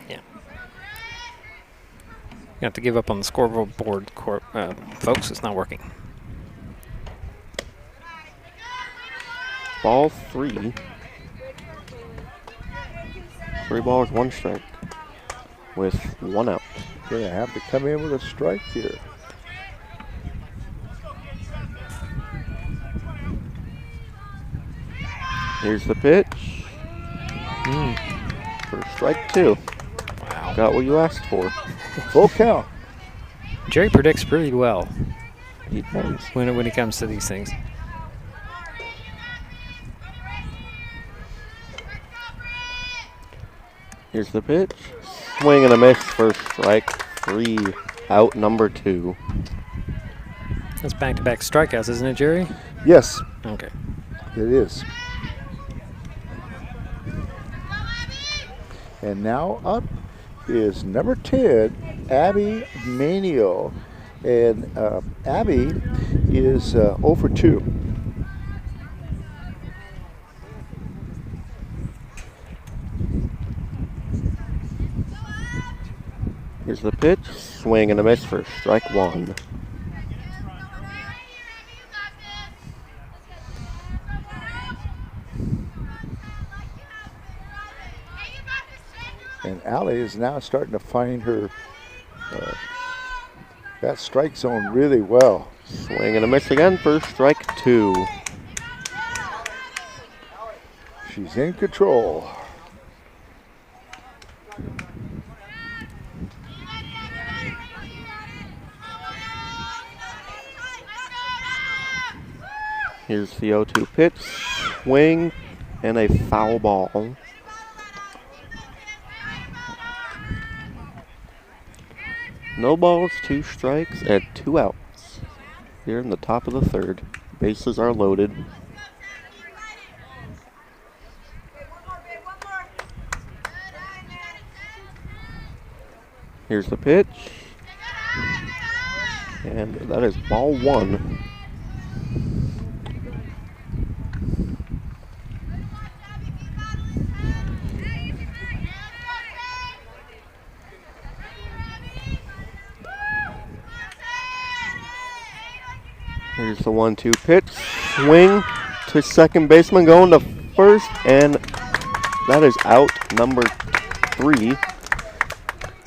S3: Yeah. You have to give up on the scoreboard, folks. It's not working.
S10: Ball 3. 3 balls, 1 strike with 1 out.
S4: Gonna have to come in with a strike here.
S10: Here's the pitch for strike 2.
S3: Wow.
S10: Got what you asked for.
S4: Full count.
S3: Jerry predicts pretty well
S10: He does.
S3: when it comes to these things.
S10: Here's the pitch. Swing and a miss for strike 3. Out number 2.
S3: That's back-to-back strikeouts, isn't it, Jerry?
S4: Yes,
S3: Okay.
S4: it is. And now up is number 10, Abby Manio. And Abby is 0 for 2.
S10: Here's the pitch. Swing and a miss for strike 1.
S4: And Allie is now starting to find her that strike zone really well.
S10: Swing and a miss again for strike 2.
S4: She's in control.
S10: Here's the 0-2 pitch. Swing and a foul ball. No balls, 2 strikes, and 2 outs. Here in the top of the 3rd. Bases are loaded. Here's the pitch. And that is ball 1. Here's the 1-2 pitch. Swing to second baseman, going to first, and that is out number 3.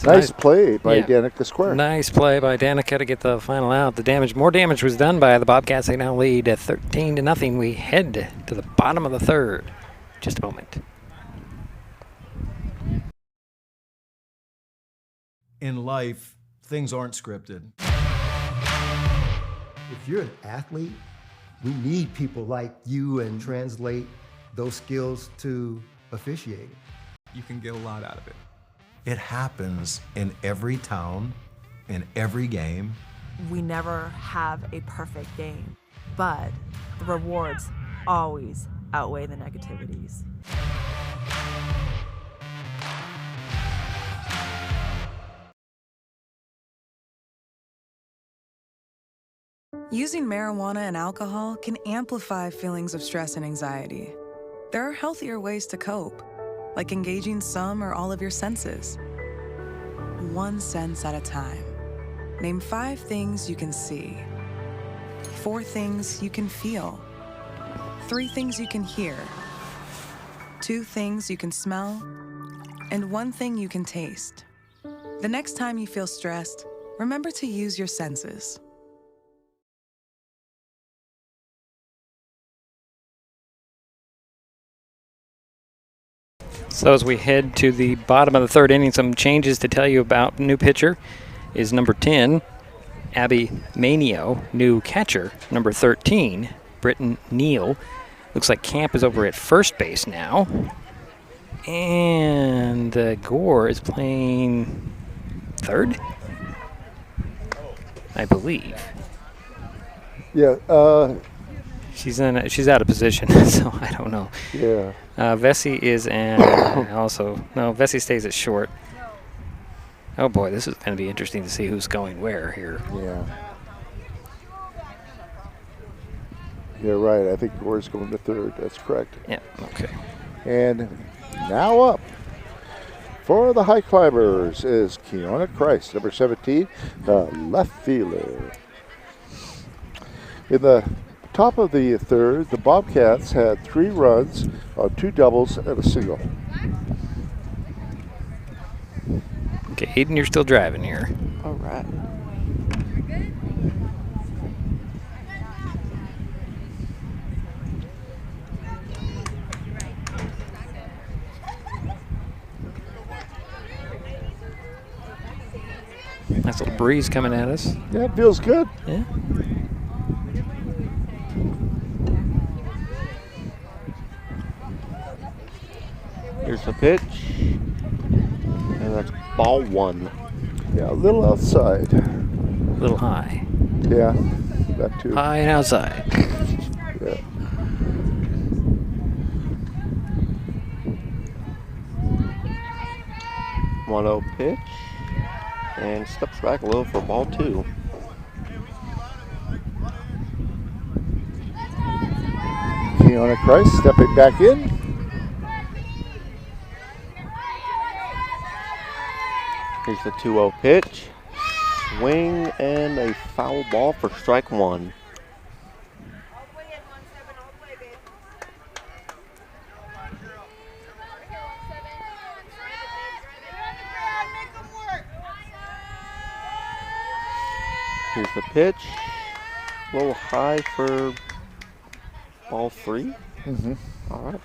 S4: Nice play by Danica Square.
S3: Nice play by Danica to get the final out. More damage was done by the Bobcats. They now lead at 13-0. We head to the bottom of the 3rd. Just a moment.
S11: In life, things aren't scripted.
S12: If you're an athlete, we need people like you and translate those skills to officiating.
S11: You can get a lot out of it. It happens in every town, in every game.
S13: We never have a perfect game, but the rewards always outweigh the negativities.
S14: Using marijuana and alcohol can amplify feelings of stress and anxiety. There are healthier ways to cope, like engaging some or all of your senses. 1 sense at a time. Name 5 things you can see, 4 things you can feel, 3 things you can hear, 2 things you can smell, and 1 thing you can taste. The next time you feel stressed, remember to use your senses.
S3: So as we head to the bottom of the third inning, some changes to tell you about. New pitcher is number 10, Abby Manio. New catcher, number 13, Britton Neal. Looks like Camp is over at first base now. And Gore is playing third, I believe.
S4: Yeah.
S3: She's out of position, so I don't know.
S4: Yeah.
S3: Vesey is Vesey stays at short. Oh boy, this is going to be interesting to see who's going where here.
S4: Yeah. You're right. I think Gore's going to third. That's correct.
S3: Yeah. Okay.
S4: And now up for the Highclimbers is Keona Christ, number 17, the left fielder. In the top of the third, the Bobcats had 3 runs on 2 doubles and a single.
S3: Okay, Aiden, you're still driving here.
S10: All right.
S3: Nice little breeze coming at us.
S4: Yeah, it feels good.
S3: Yeah.
S10: Here's the pitch. And that's ball 1.
S4: Yeah, a little outside.
S3: A little high.
S4: Yeah, that too.
S3: High and outside.
S4: Yeah.
S10: One-0 pitch. And steps back a little for ball 2.
S4: Keona Christ stepping back in.
S10: Here's the 2-0 pitch. Swing and a foul ball for strike 1. Here's the pitch. A little high for ball 3.
S4: Mm-hmm.
S10: All right.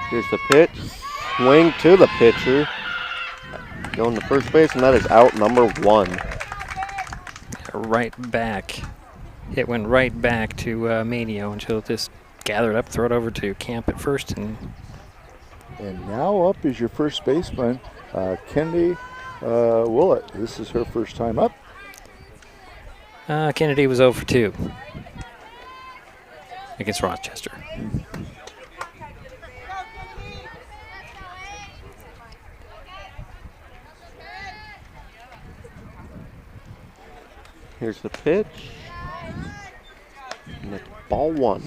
S10: Here's the pitch. Swing to the pitcher. Going to first base, and that is out number 1.
S3: Right back. It went right back to Manio, and she'll just gather it up, throw it over to Camp at first. And
S4: now up is your first baseman, Kennedy Willett. This is her first time up.
S3: Kennedy was 0 for 2 against Rochester.
S10: Here's the pitch. And it's ball 1.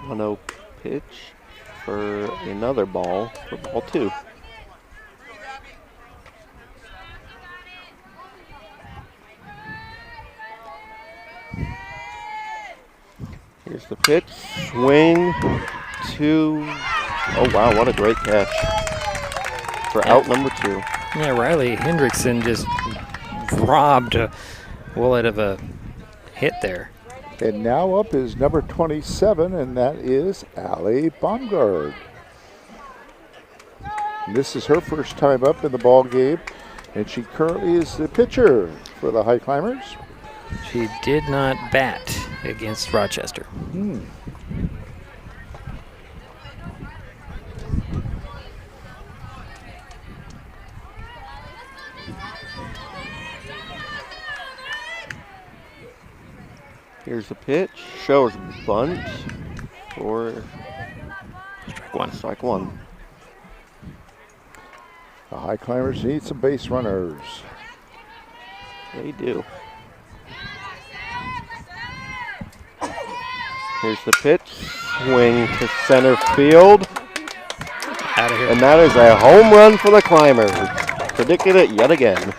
S10: One-0 pitch for another ball for ball 2. Here's the pitch, swing to, oh wow, what a great catch for out number 2.
S3: Yeah, Riley Hendrickson just robbed Willett of a hit there.
S4: And now up is number 27, and that is Allie Baumgard. And this is her first time up in the ball game, and she currently is the pitcher for the Highclimbers.
S3: She did not bat against Rochester.
S10: Here's the pitch, shows bunt for
S3: strike 1.
S10: Strike 1.
S4: The Highclimbers need some base runners.
S10: They do. Here's the pitch, swing to center field.
S3: Out of here.
S10: And that is a home run for the Climbers. Predicted it yet again.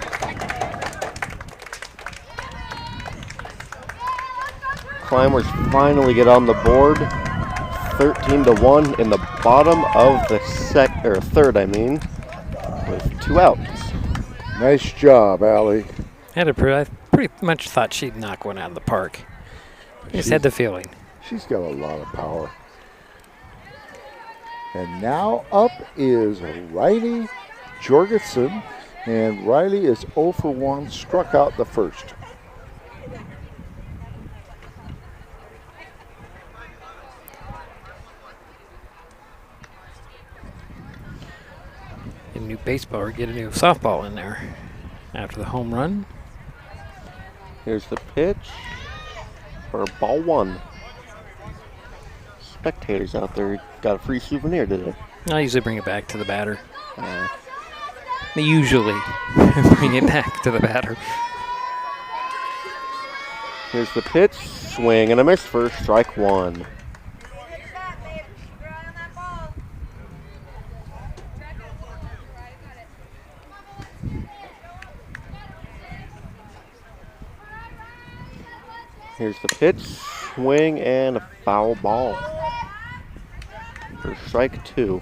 S10: Climbers finally get on the board. 13-1 in the bottom of the third, with 2 outs.
S4: Nice job, Allie.
S3: I pretty much thought she'd knock one out of the park. Just had the feeling.
S4: She's got a lot of power. And now up is Riley Jorgensen, and Riley is 0 for 1, struck out the first.
S3: Get a new baseball or get a new softball in there after the home run.
S10: Here's the pitch for ball 1. Spectators out there got a free souvenir today.
S3: I usually bring it back to the batter. They usually bring it back to the batter.
S10: Here's the pitch, swing and a miss for strike 1. Here's the pitch, swing and a foul ball for strike 2.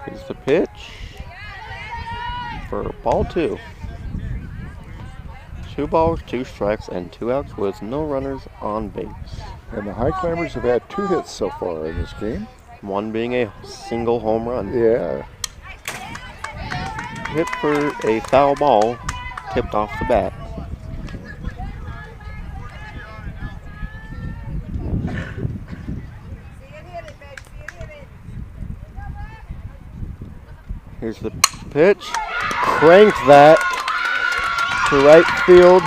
S10: Here's the pitch for ball 2. 2 balls, 2 strikes, and 2 outs with no runners on base.
S4: And the Highclimbers have had 2 hits so far in this game.
S10: One being a single home run.
S4: Yeah.
S10: Hit for a foul ball, tipped off the bat. Here's the pitch. Cranked that to right field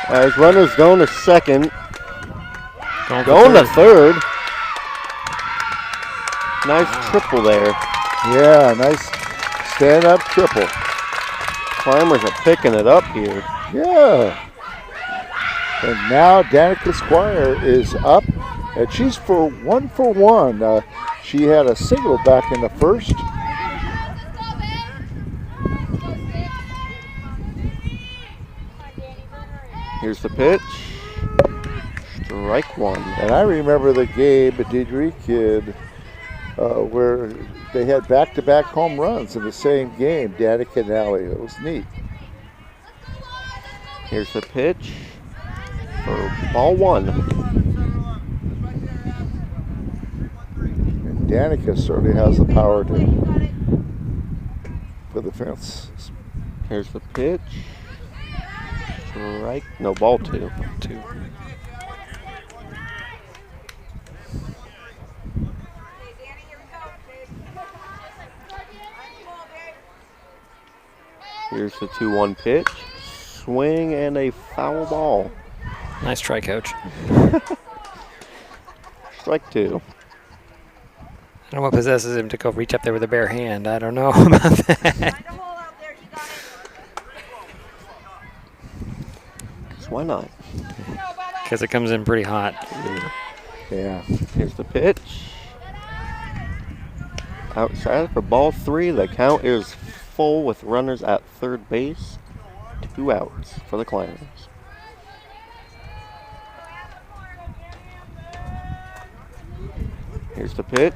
S10: as runners going to second. Going to third. Nice triple there.
S4: Yeah, nice stand-up triple.
S10: Climbers are picking it up here.
S4: Yeah. And now Danica Squire is up, and she's 1 for 1. She had a single back in the first.
S10: Here's the pitch. Strike 1.
S4: And I remember the game at Diedrich where they had back-to-back home runs in the same game, Danica and Allie. It was neat.
S10: Here's the pitch for ball 1.
S4: And Danica certainly has the power for the fence.
S10: Here's the pitch. Strike. No, ball 2. Here's the 2-1 pitch. Swing and a foul ball.
S3: Nice try, Coach.
S10: Strike 2.
S3: I don't know what possesses him to go reach up there with a bare hand. I don't know about that.
S10: Why not?
S3: Because it comes in pretty hot.
S4: Yeah.
S10: Here's the pitch. Outside for ball 3. The count is full with runners at third base. 2 outs for the Climbers. Here's the pitch.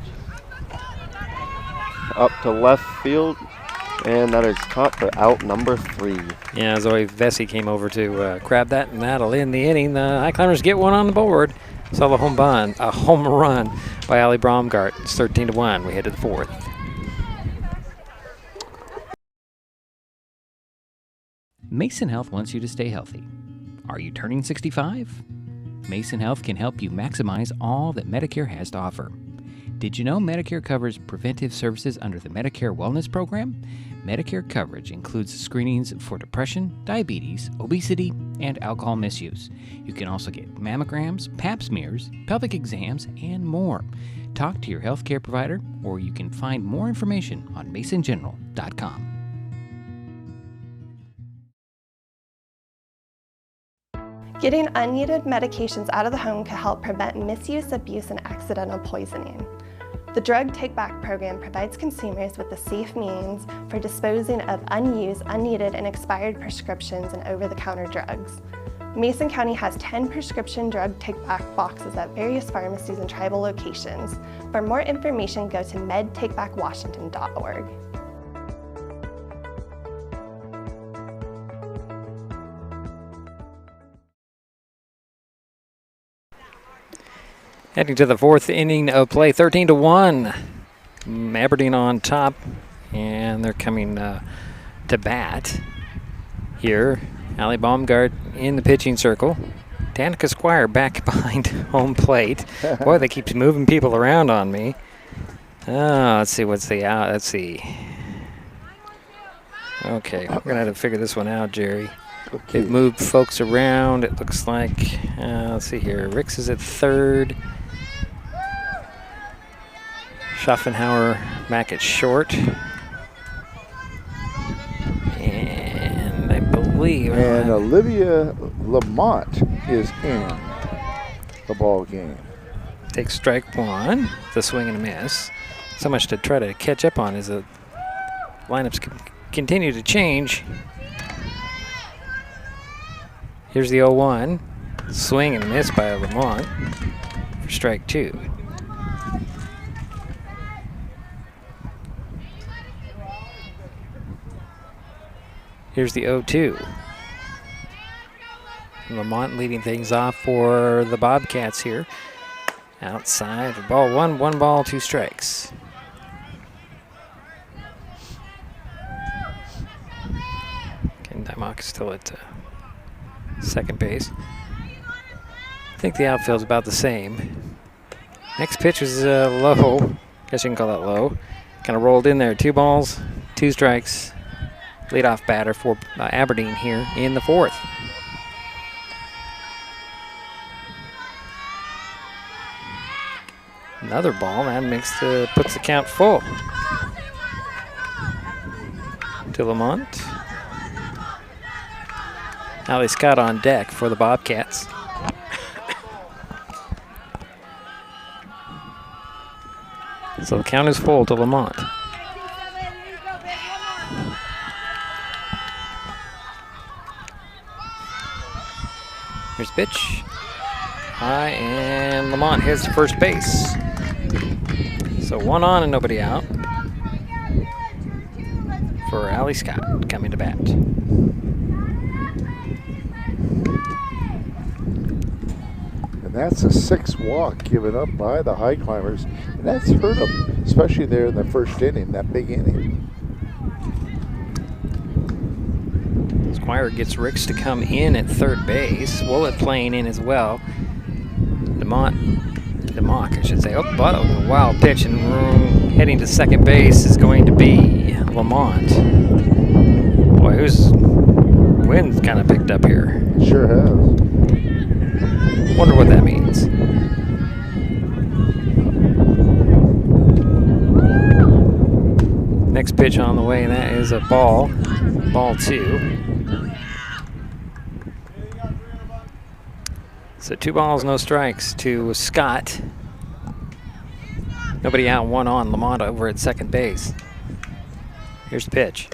S10: Up to left field. And that is caught for out number 3.
S3: Yeah, Zoe Vesey came over to grab that, and that'll end the inning. The Highclimbers get one on the board. Saw a home run by Allie Bromgart. It's 13-1. We head to the 4th.
S2: Mason Health wants you to stay healthy. Are you turning 65? Mason Health can help you maximize all that Medicare has to offer. Did you know Medicare covers preventive services under the Medicare Wellness Program? Medicare coverage includes screenings for depression, diabetes, obesity, and alcohol misuse. You can also get mammograms, pap smears, pelvic exams, and more. Talk to your healthcare provider, or you can find more information on masongeneral.com.
S6: Getting unneeded medications out of the home can help prevent misuse, abuse, and accidental poisoning. The Drug Take Back program provides consumers with the safe means for disposing of unused, unneeded, and expired prescriptions and over-the-counter drugs. Mason County has 10 prescription drug take-back boxes at various pharmacies and tribal locations. For more information, go to medtakebackwashington.org.
S3: Heading to the fourth inning of play, 13-1. Aberdeen on top, and they're coming to bat here. Allie Baumgart in the pitching circle. Danica Squire back behind home plate. Boy, they keep moving people around on me. Let's see what's the out. Let's see. Okay, we're going to have to figure this one out, Jerry.
S4: Okay.
S3: They've moved folks around, it looks like. Let's see here. Ricks is at third. Schaffenhauer back at short. And I believe...
S4: And Olivia Lamont is in the ball game.
S3: Takes strike one. The swing and a miss. So much to try to catch up on as the lineups continue to change. Here's the 0-1. Swing and a miss by Lamont for strike two. Here's the 0-2. Lamont leading things off for the Bobcats here. Outside, ball one, 1 ball, 2 strikes. Ken Dymock is still at second base. I think the outfield's about the same. Next pitch is low. Guess you can call that low. Kind of rolled in there. 2 balls, 2 strikes. Leadoff batter for Aberdeen here in the fourth. Another ball, that puts the count full to Lamont. Allie Scott on deck for the Bobcats. So the count is full to Lamont. Here's pitch. High, and Lamont hits first base. So 1 on and nobody out for Allie Scott coming to bat.
S4: And that's a 6th walk given up by the Highclimbers. And that's hurt them, especially there in the first inning, that big inning.
S3: Squire gets Ricks to come in at third base. Willett playing in as well. DeMock, I should say. Oh, wild pitch, and heading to second base is going to be Lamont. Boy, wind's kind of picked up here.
S4: It sure has.
S3: Wonder what that means. Next pitch on the way, and that is a ball. Ball 2. So 2 balls, no strikes to Scott. Nobody out, 1 on. Lamont over at second base. Here's the pitch.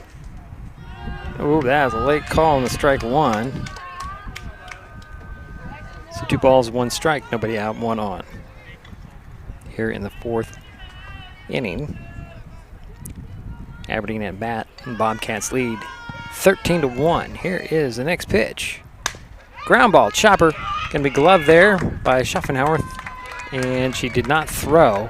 S3: Oh, that was a late call on the strike 1. So 2 balls, 1 strike. Nobody out, 1 on. Here in the fourth inning. Aberdeen at bat, and Bobcats lead 13-1. Here is the next pitch. Ground ball, chopper. Going to be gloved there by Schaffenhauer, and she did not throw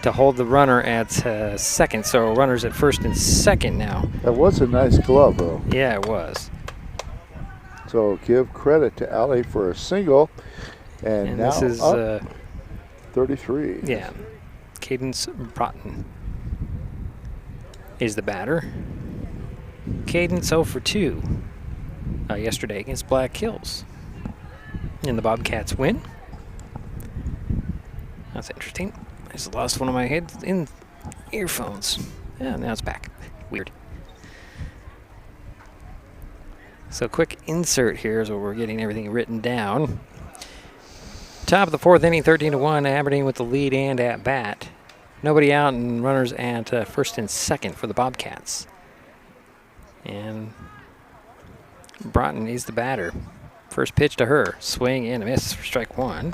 S3: to hold the runner at second. So runners at first and second now.
S4: That was a nice glove, though.
S3: Yeah, it was.
S4: So give credit to Allie for a single, and now
S3: this is
S4: up 33.
S3: Yeah, Cadence Broughton is the batter. Cadence 0 for 2 yesterday against Black Hills. And the Bobcats win. That's interesting. I just lost one of my heads in earphones. Yeah, now it's back. Weird. So quick insert here is where we're getting everything written down. Top of the fourth inning, 13-1. Aberdeen with the lead and at bat. nobody out, and runners at first and second for the Bobcats. And Broughton is the batter. First pitch to her. Swing and a miss for strike one.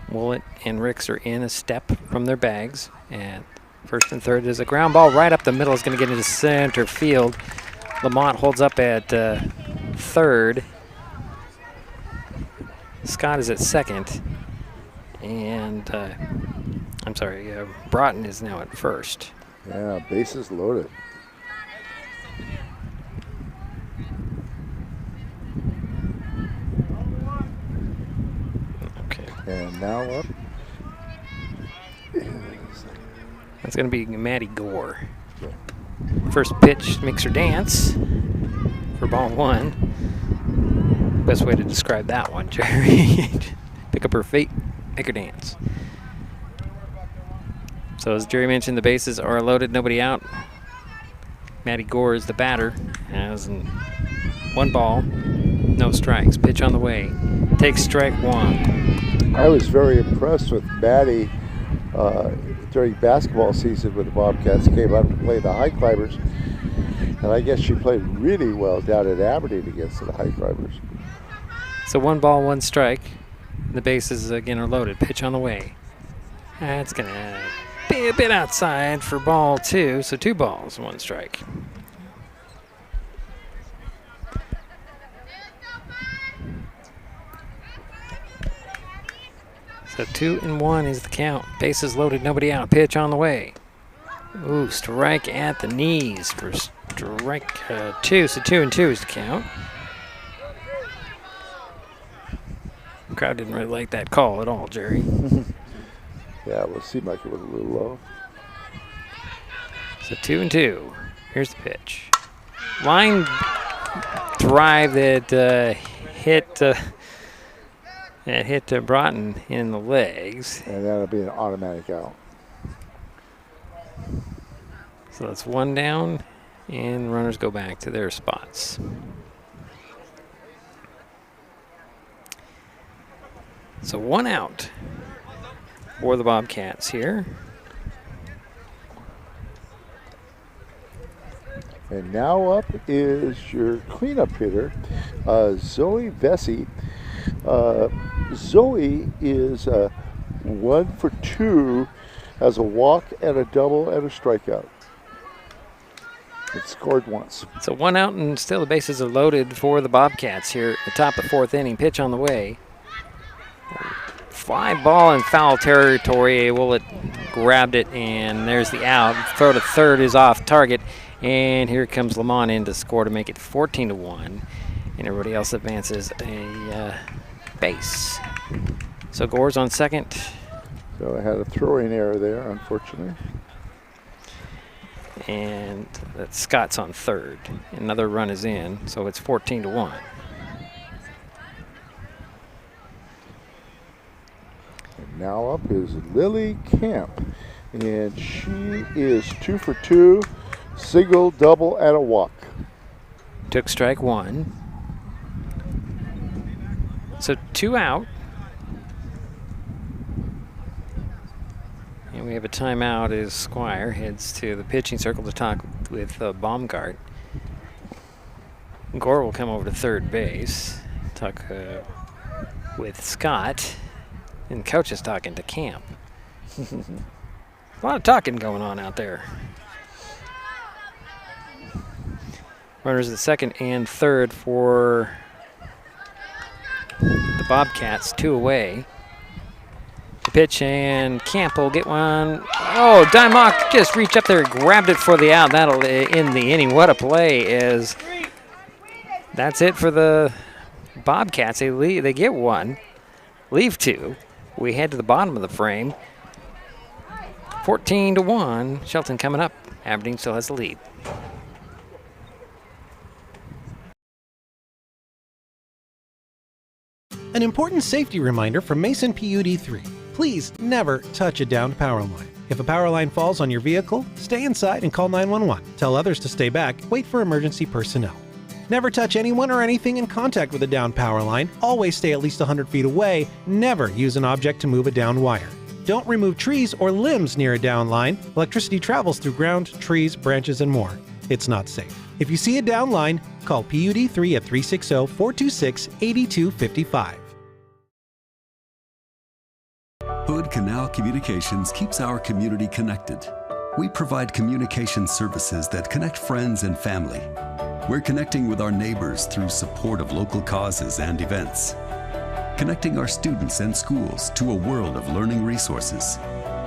S3: Willett and Ricks are in a step from their bags. And first and third is a ground ball right up the middle. Is going to get into center field. Lamont holds up at third. Scott is at second. And, I'm sorry, Broughton is now at first.
S4: Yeah, bases loaded.
S3: Okay.
S4: And now up.
S3: That's going to be Maddie Gore. First pitch makes her dance for ball one. Best way to describe that one, Jerry. Pick up her feet, make her dance. So as Jerry mentioned, the bases are loaded, nobody out. Maddie Gore is the batter. Has one ball, no strikes. Pitch on the way. Takes strike one.
S4: I was very impressed with Maddie during basketball season when the Bobcats came up to play the Highclimbers. And I guess she played really well down at Aberdeen against the Highclimbers.
S3: So 1 ball, 1 strike. The bases again are loaded. Pitch on the way. That's going to be a bit outside for ball 2. So 2 balls, 1 strike. So 2-1 is the count. Bases loaded, nobody out. Pitch on the way. Ooh, strike at the knees for strike 2. So 2-2 is the count. The crowd didn't really like that call at all, Jerry.
S4: Yeah, it seemed like it was a little low.
S3: So 2-2. Here's the pitch. Line drive that hit Broughton in the legs.
S4: And that'll be an automatic out.
S3: So that's 1 down, and runners go back to their spots. So 1 out for the Bobcats here.
S4: And now up is your cleanup hitter, Zoe Vesey. Zoe is 1 for 2, has a walk and a double and a strikeout. It scored once.
S3: So 1 out, and still the bases are loaded for the Bobcats here at the top of the 4th inning. Pitch on the way. Fly ball in foul territory. Willett grabbed it, and there's the out. Throw to third is off target, and here comes Lamont in to score to make it 14-1, and everybody else advances a base. So Gore's on second.
S4: So I had a throwing error there, unfortunately.
S3: And Scott's on third. Another run is in, so it's 14-1.
S4: And now up is Lily Camp, and she is 2 for 2, single, double, and a walk.
S3: Took strike 1. So 2 out. And we have a timeout as Squire heads to the pitching circle to talk with Baumgart. Gore will come over to third base, talk with Scott, and coach is talking to Camp. A lot of talking going on out there. Runners at second and third for the Bobcats, 2 away. The pitch, and Camp will get one. Oh, Dymock just reached up there and grabbed it for the out. That'll end the inning. What a play. Is that's it for the Bobcats. They get 1, leave 2. We head to the bottom of the frame. 14-1. Shelton coming up. Aberdeen still has the lead.
S8: An important safety reminder from Mason PUD 3. Please never touch a downed power line. If a power line falls on your vehicle, stay inside and call 911. Tell others to stay back, wait for emergency personnel. Never touch anyone or anything in contact with a down power line. Always stay at least 100 feet away. Never use an object to move a down wire. Don't remove trees or limbs near a down line. Electricity travels through ground, trees, branches, and more. It's not safe. If you see a down line, call PUD3 at 360-426-8255.
S5: Hood Canal Communications keeps our community connected. We provide communication services that connect friends and family. We're connecting with our neighbors through support of local causes and events. Connecting our students and schools to a world of learning resources.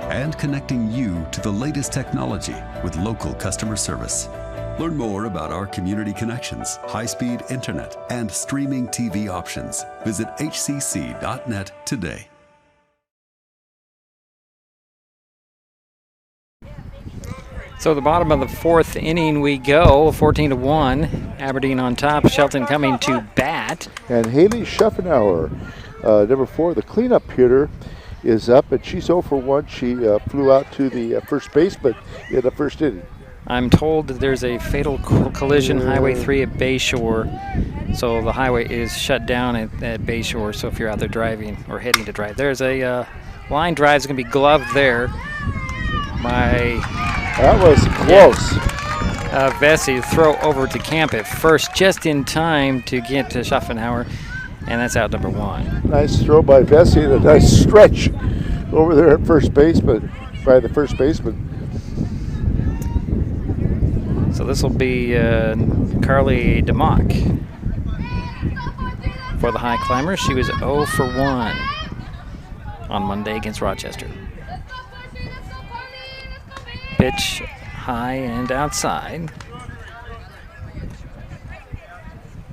S5: And connecting you to the latest technology with local customer service. Learn more about our community connections, high-speed internet, and streaming TV options. Visit hcc.net today.
S3: So the bottom of the fourth inning we go, 14-1. Aberdeen on top, Shelton coming to bat.
S4: And Haley Schaffenauer, number 4, the cleanup hitter, is up, and she's 0 for 1. She flew out to the first baseman in the first inning.
S3: I'm told that there's a fatal collision, Highway 3 at Bayshore. So the highway is shut down at Bayshore, so if you're out there driving or heading to drive. There's a line drive is going to be gloved there by...
S4: That was close.
S3: Vesey throw over to Camp at first, just in time to get to Schaffenauer, and that's out number 1.
S4: Nice throw by Vesey and a nice stretch over there at first base, but by the first baseman.
S3: So this will be Carly DeMock for the Highclimbers. She was 0 for 1 on Monday against Rochester. Pitch high and outside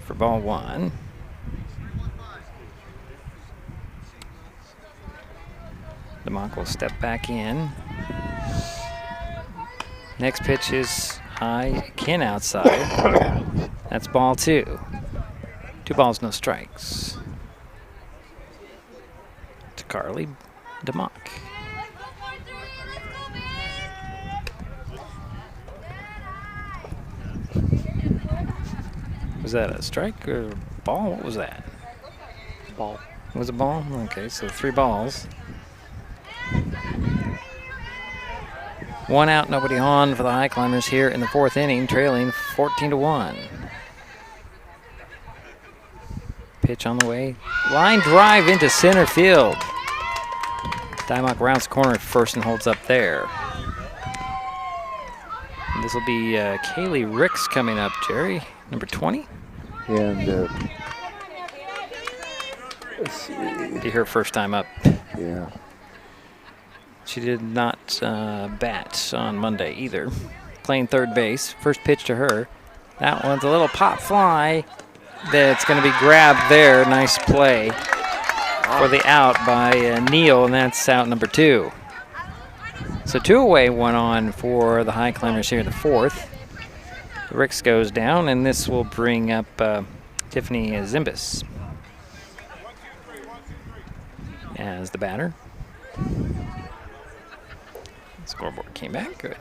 S3: for ball 1. DeMock will step back in. Next pitch is high, again outside. That's ball 2. 2 balls, no strikes. To Carly DeMock. Was that a strike or a ball? What was that?
S10: Ball.
S3: Was it ball? Okay, so 3 balls. 1 out, nobody on for the Highclimbers here in the 4th inning, trailing 14-1. Pitch on the way. Line drive into center field. Dymock rounds the corner at first and holds up there. And this will be Kaylee Ricks coming up, Jerry, number 20.
S4: And let's see.
S3: Be her first time up.
S4: Yeah.
S3: She did not bat on Monday either. Playing third base. First pitch to her. That one's a little pop fly that's going to be grabbed there. Nice play for the out by Neal, and that's out number 2. So 2 away, 1 on for the Highclimbers here in the 4th. Ricks goes down, and this will bring up Tiffany Zimbus as the batter. Scoreboard came back. Good.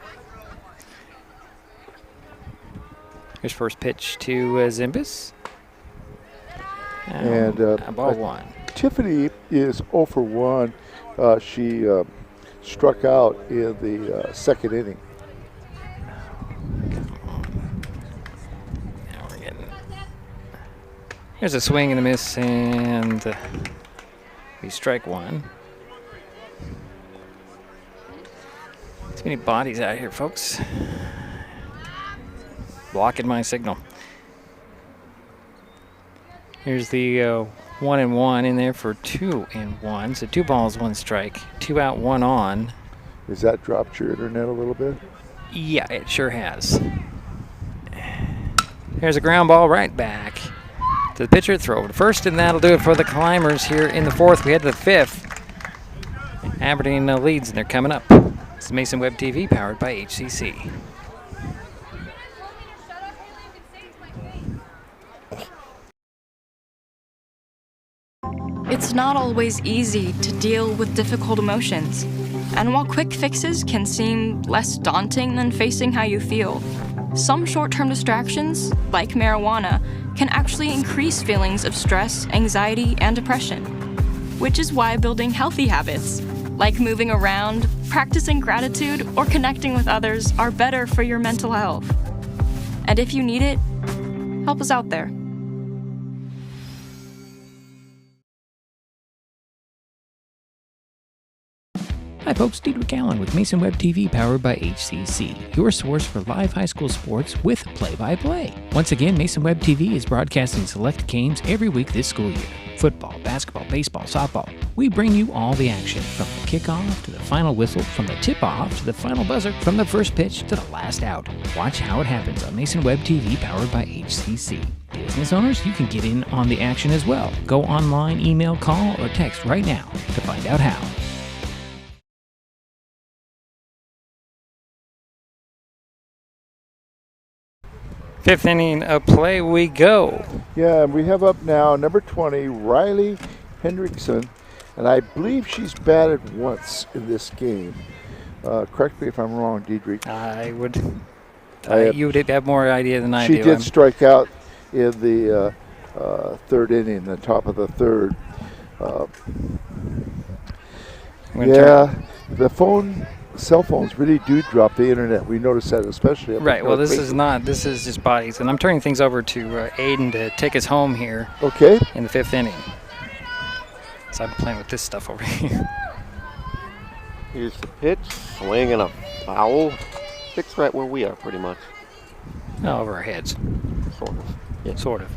S3: Here's first pitch to Zimbus.
S4: And
S3: ball 1.
S4: Tiffany is 0 for 1. She struck out in the 2nd inning.
S3: Now we're getting. Here's a swing and a miss, and we strike 1. Too many bodies out here, folks. Blocking my signal. Here's the 1-1 in there for 2-1. So 2 balls, 1 strike. 2 out, 1 on.
S4: Has that dropped your internet a little bit?
S3: Yeah, it sure has. Here's a ground ball right back to the pitcher. Throw over to first, and that'll do it for the Climbers here in the 4th. We head to the 5th. Aberdeen leads, and they're coming up. This is Mason Web TV, powered by HCC.
S15: It's not always easy to deal with difficult emotions. And while quick fixes can seem less daunting than facing how you feel, some short-term distractions, like marijuana, can actually increase feelings of stress, anxiety, and depression. Which is why building healthy habits, like moving around, practicing gratitude, or connecting with others, are better for your mental health. And if you need it, help us out there.
S2: Hi folks, Diedrich Allen with Mason Web TV powered by HCC, your source for live high school sports with play-by-play. Once again, Mason Web TV is broadcasting select games every week this school year. Football, basketball, baseball, softball. We bring you all the action, from the kickoff to the final whistle, from the tip-off to the final buzzer, from the first pitch to the last out. Watch how it happens on Mason Web TV powered by HCC. Business owners, you can get in on the action as well. Go online, email, call, or text right now to find out how.
S3: Fifth inning of play we go.
S4: Yeah, and we have up now number 20, Riley Hendrickson, and I believe she's batted once in this game. Correct me if I'm wrong, Diedrich.
S3: I would. You would have more idea than I do.
S4: She did strike out in the third inning, the top of the third. Yeah, cell phones really do drop the internet. We noticed that especially.
S3: Right. Well, this is just bodies, and I'm turning things over to Aiden to take us home here.
S4: Okay.
S3: In the fifth inning. So I'm playing with this stuff over here.
S10: Here's the pitch, swing and a foul. It's right where we are, pretty much.
S3: Oh, over our heads.
S10: Sort of. Yeah.
S3: Sort of.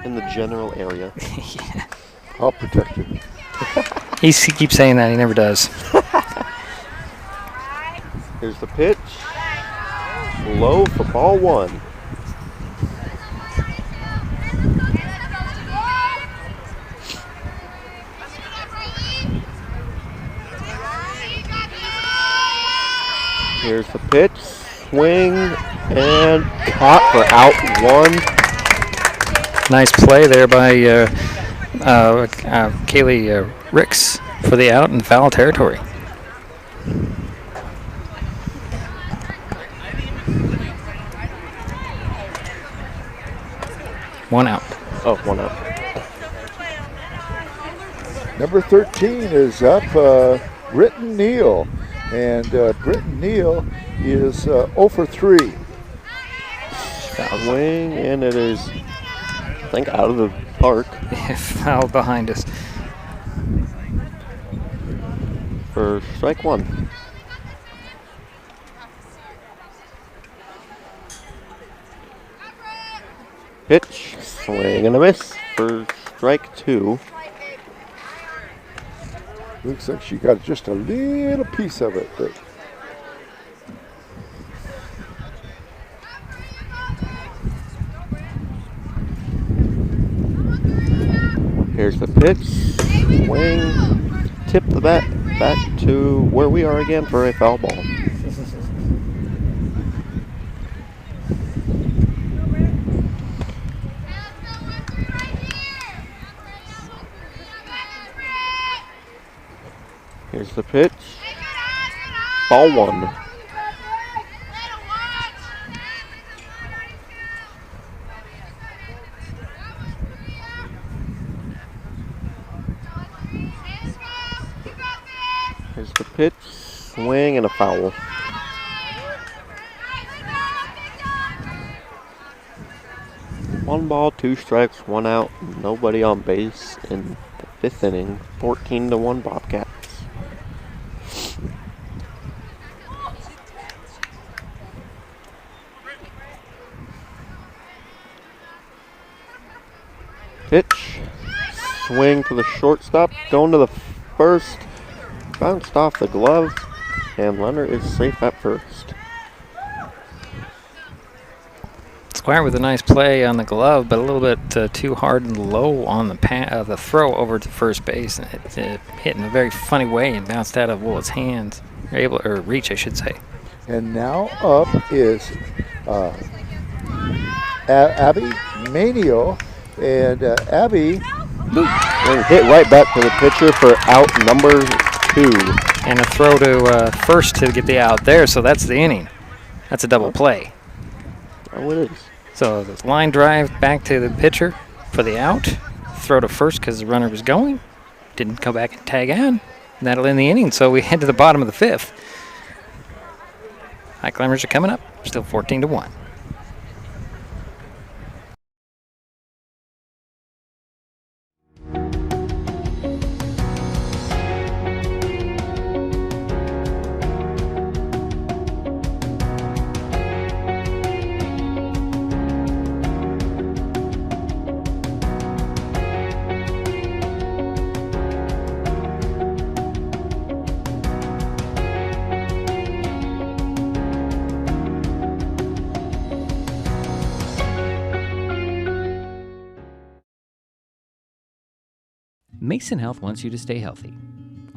S10: In the general area.
S4: Yeah. I'll protect you.
S3: He keeps saying that. He never does.
S10: Here's the pitch. Low for ball one. Here's the pitch. Swing and caught for out one.
S3: Nice play there by Kaylee Ricks for the out in foul territory. One out.
S10: Oh, one out.
S4: Number 13 is up, Britton Neal. And Britton Neal is 0 for 3.
S10: Swing, and it is, I think, out of the park.
S3: Foul behind us.
S10: For strike one. Pitch, swing and a miss for strike two.
S4: Looks like she got just a little piece of it. But
S10: here's the pitch, swing, tip the bat back to where we are again for a foul ball. Here's the pitch. Ball one. Here's the pitch. Swing and a foul. One ball, two strikes, one out, nobody on base in the fifth inning. 14-1 Bobcats. Pitch, swing to the shortstop, going to the first, bounced off the glove, and runner is safe at first.
S3: Squire with a nice play on the glove, but a little bit too hard and low on the throw over to first base, and it hit in a very funny way and bounced out of Woolett's hands, or reach, I should say.
S4: And now up is Abby Manio. And Abby
S10: hit right back to the pitcher for out number 2.
S3: And a throw to first to get the out there, so that's the inning. That's a double play.
S10: Oh, it is.
S3: So the line drive back to the pitcher for the out. Throw to first because the runner was going. Didn't come back and tag on. And that'll end the inning. So we head to the bottom of the 5th. Highclimbers are coming up. Still 14-1.
S2: Mason Health wants you to stay healthy.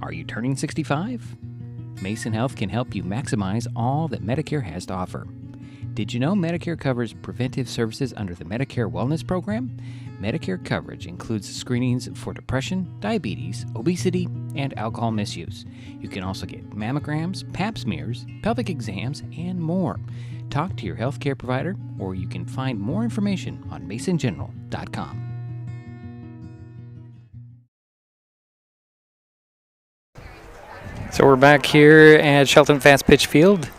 S2: Are you turning 65? Mason Health can help you maximize all that Medicare has to offer. Did you know Medicare covers preventive services under the Medicare Wellness Program? Medicare coverage includes screenings for depression, diabetes, obesity, and alcohol misuse. You can also get mammograms, pap smears, pelvic exams, and more. Talk to your healthcare provider, or you can find more information on masongeneral.com.
S3: So we're back here at Shelton Fastpitch Field.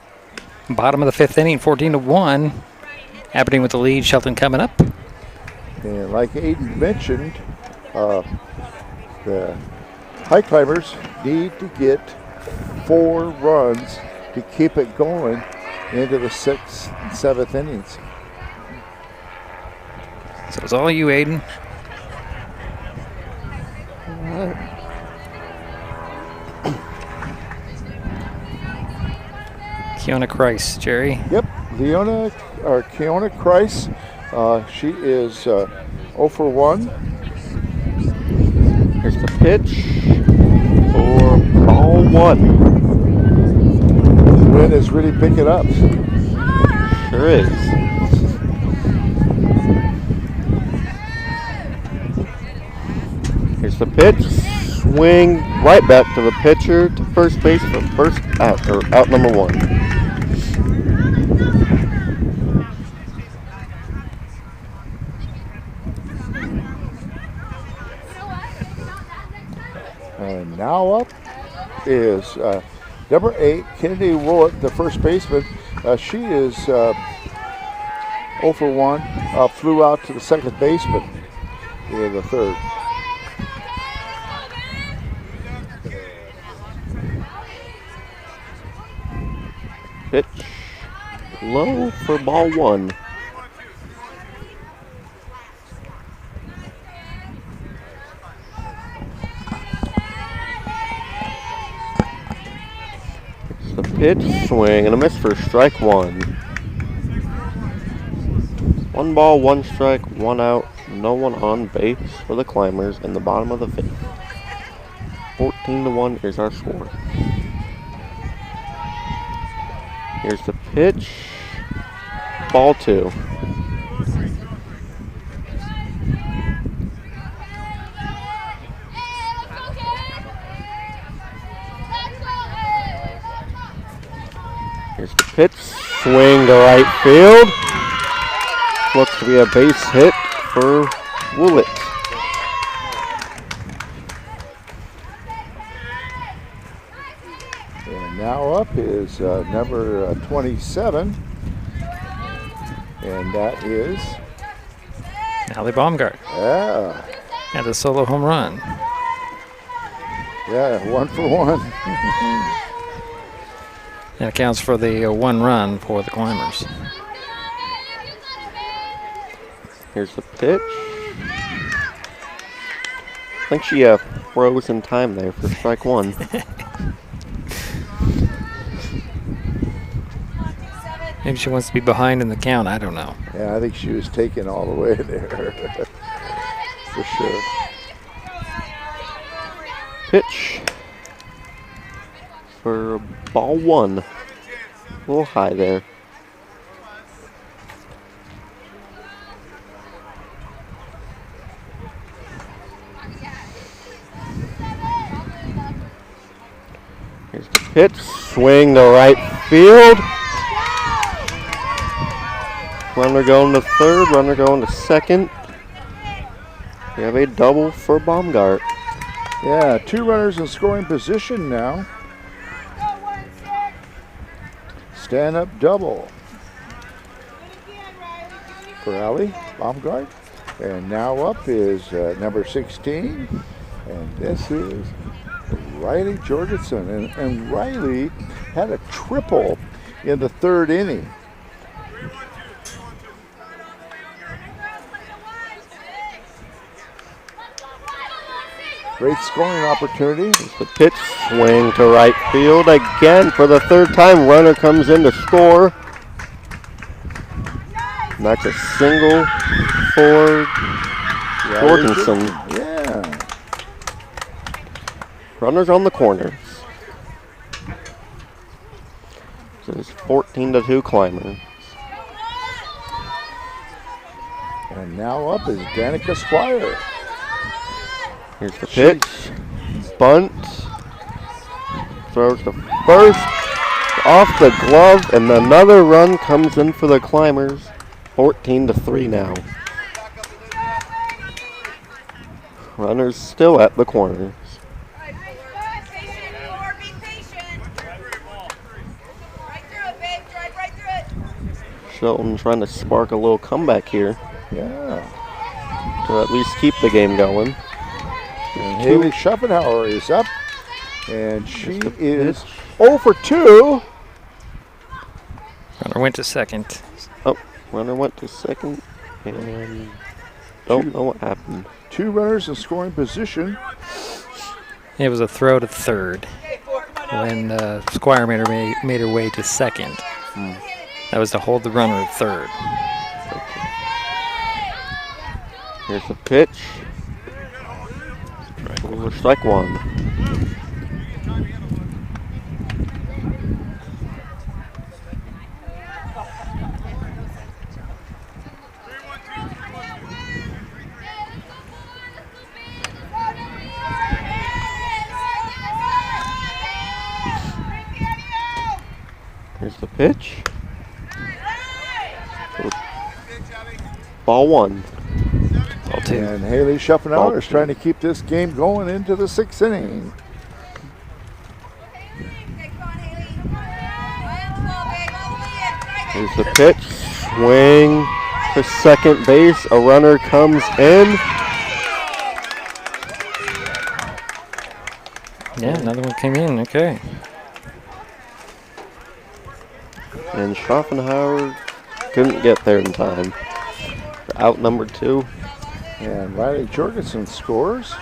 S3: Bottom of the 5th inning, 14-1. Aberdeen with the lead, Shelton coming up.
S4: And like Aiden mentioned, the Highclimbers need to get 4 runs to keep it going into the 6th and 7th innings.
S3: So it's all you, Aiden.
S4: All right.
S3: Keona Kreis, Jerry.
S4: Yep, Keona Kreis. She is 0 for 1.
S10: Here's the pitch for ball 1.
S4: The wind is really picking up.
S10: Sure is. Here's the pitch. Swing right back to the pitcher to first base for first out, or out number 1.
S4: And now up is number 8, Kennedy Willett, the first baseman. She is 0 for 1. Flew out to the second baseman in the 3rd.
S10: Pitch low for ball 1. The pitch, swing, and a miss for strike 1. 1 ball, 1 strike, 1 out, no one on base for the Climbers in the bottom of the 5th. 14-1 is our score. Here's the pitch. Ball 2. Here's the pitch. Swing to right field. Looks to be a base hit for Willett.
S4: And now up is number 27, and that is
S3: Allie Baumgart.
S4: Yeah.
S3: And a solo home run.
S4: Yeah, 1 for 1.
S3: And accounts for the 1 run for the Climbers.
S10: Here's the pitch. I think she froze in time there for strike 1.
S3: Maybe she wants to be behind in the count. I don't know.
S4: Yeah, I think she was taken all the way there. For sure.
S10: Pitch for ball 1. A little high there. Here's the pitch. Swing to right field. Runner going to third, runner going to second. We have a double for Baumgart.
S4: Yeah, 2 runners in scoring position now. Stand-up double for Allie Baumgart. And now up is number 16. And this is Riley Jorgensen. And Riley had a triple in the 3rd inning. Great scoring opportunity.
S10: It's the pitch, swing to right field again for the 3rd time. Runner comes in to score. And that's a single for Jorgensen.
S4: Yeah.
S10: Runners on the corners. So it's 14-2 Climbers.
S4: And now up is Danica Squire.
S10: Here's the pitch. Bunt. Throws to first. Off the glove, and another run comes in for the Climbers. 14-3 now. Runners still at the corners. Shelton trying to spark a little comeback here.
S4: Yeah.
S10: To at least keep the game going.
S4: And Haley Schopenhauer is up, and she is 0 for 2.
S3: Runner went to second.
S10: Oh, runner went to second, and don't know what happened.
S4: 2 runners in scoring position.
S3: It was a throw to third when Squire made her way to second. That was to hold the runner at third.
S10: Here's the pitch. Strike 1. Here's the pitch. Ball 1.
S3: Ball 2.
S4: And Haley Schopenhauer is trying to keep this game going into the 6th inning.
S10: Here's the pitch. Swing to second base. A runner comes in.
S3: Yeah, another one came in. Okay.
S10: And Schopenhauer couldn't get there in time. Out number 2.
S4: And Riley Jorgensen scores.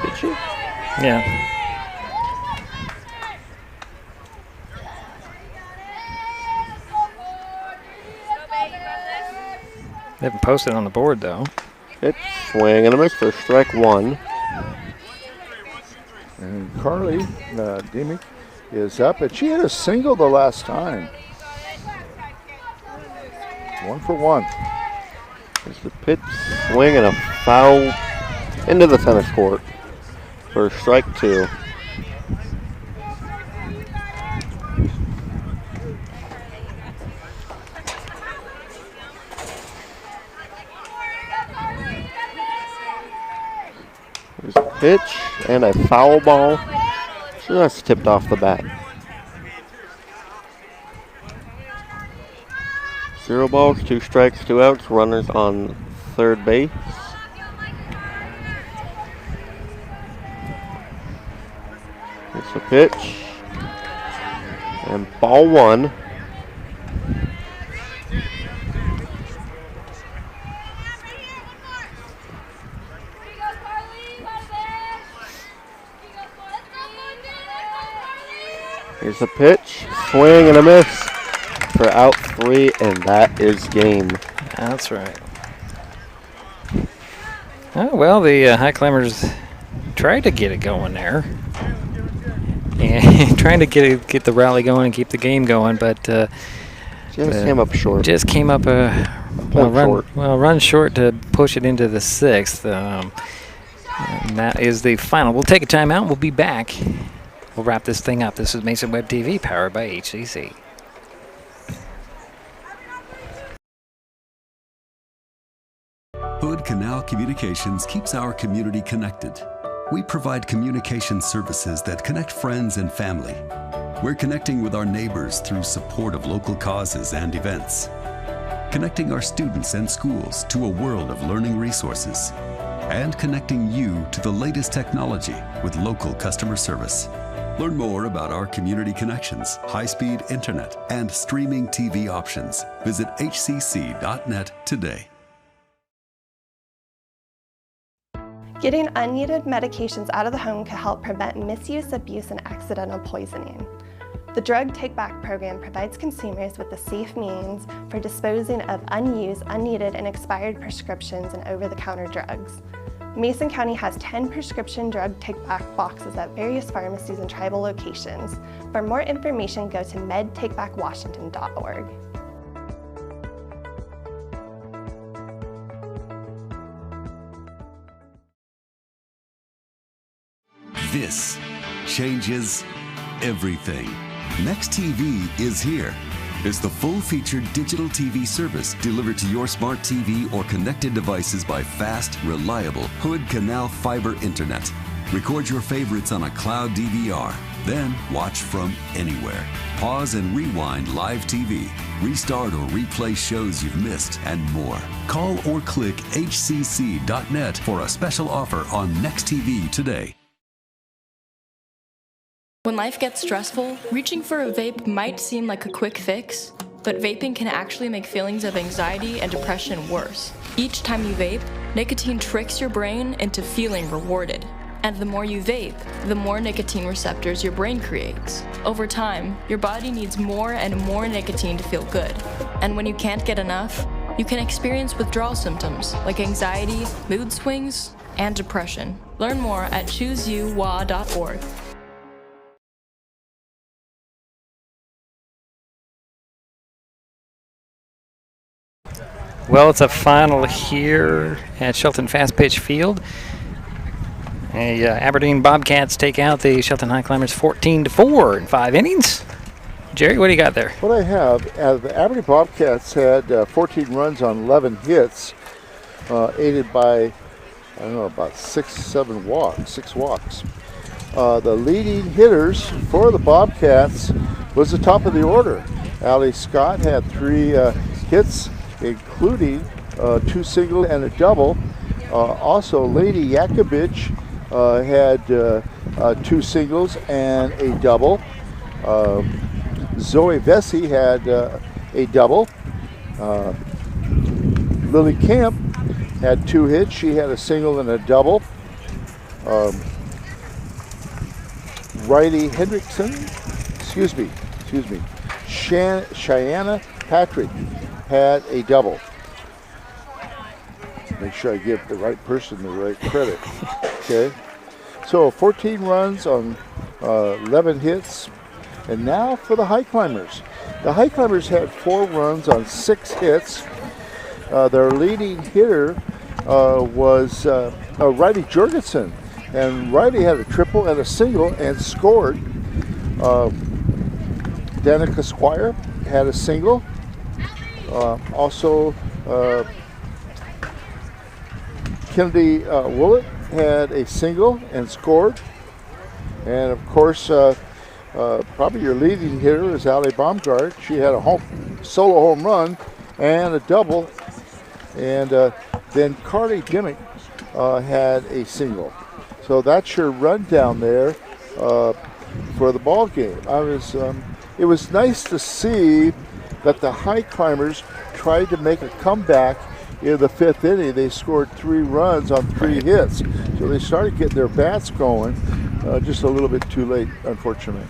S10: Did she?
S3: Yeah. They haven't posted on the board, though.
S10: It's swing and a miss for strike 1.
S4: And Carly Demick is up, and she hit a single the last time. 1 for 1.
S10: There's the pitch, swing, and a foul into the tennis court for strike 2. There's a pitch and a foul ball just tipped off the bat. 0 balls, 2 strikes, 2 outs. Runners on third base. It's a pitch. And ball 1. Here's a pitch, swing and a miss for out 3, and that is game.
S3: That's right. Oh, well, the Highclimbers tried to get it going there. And trying to get the rally going and keep the game going, but
S10: just came up short.
S3: Just came up run short to push it into the 6th. And that is the final. We'll take a timeout. We'll be back we'll wrap this thing up. This is Mason Web TV, powered by HCC.
S5: Hood Canal Communications keeps our community connected. We provide communication services that connect friends and family. We're connecting with our neighbors through support of local causes and events. Connecting our students and schools to a world of learning resources. And connecting you to the latest technology with local customer service. Learn more about our community connections, high-speed internet, and streaming TV options. Visit hcc.net today.
S6: Getting unneeded medications out of the home can help prevent misuse, abuse, and accidental poisoning. The Drug Take Back program provides consumers with a safe means for disposing of unused, unneeded, and expired prescriptions and over-the-counter drugs. Mason County has 10 prescription drug take-back boxes at various pharmacies and tribal locations. For more information, go to medtakebackwashington.org.
S5: This changes everything. Next TV is here. It's the full-featured digital TV service delivered to your smart TV or connected devices by fast, reliable Hood Canal Fiber Internet. Record your favorites on a cloud DVR, then watch from anywhere. Pause and rewind live TV, restart or replay shows you've missed, and more. Call or click hcc.net for a special offer on Next TV today.
S15: When life gets stressful, reaching for a vape might seem like a quick fix, but vaping can actually make feelings of anxiety and depression worse. Each time you vape, nicotine tricks your brain into feeling rewarded. And the more you vape, the more nicotine receptors your brain creates. Over time, your body needs more and more nicotine to feel good. And when you can't get enough, you can experience withdrawal symptoms like anxiety, mood swings, and depression. Learn more at chooseyouwa.org.
S3: Well, it's a final here at Shelton Fastpitch Field. Aberdeen Bobcats take out the Shelton Highclimbers 14-4 in 5 innings. Jerry, what do you got there?
S4: What I have, the Aberdeen Bobcats had 14 runs on 11 hits, aided by, I don't know, about 6 walks. The leading hitters for the Bobcats was the top of the order. Allie Scott had 3 hits, including 2 singles and a double. Also, Lady Yakubich had 2 singles and a double. Zoe Vesey had a double. Lily Camp had 2 hits. She had a single and a double. Riley Hendrickson, Cheyenne Patrick had a double. Make sure I give the right person the right credit. Okay, so 14 runs on 11 hits. And now for the Highclimbers. The Highclimbers had 4 runs on 6 hits. Their leading hitter was Riley Jorgensen. And Riley had a triple and a single and scored. Danica Squire had a single. Also, Kennedy Willett had a single and scored. And of course, probably your leading hitter is Allie Baumgart. She had a solo home run and a double. And then Carly Dimmick had a single. So that's your rundown there for the ball game. It was nice to see that the Highclimbers tried to make a comeback in the 5th inning. They scored 3 runs on 3 hits. So they started getting their bats going, just a little bit too late, unfortunately.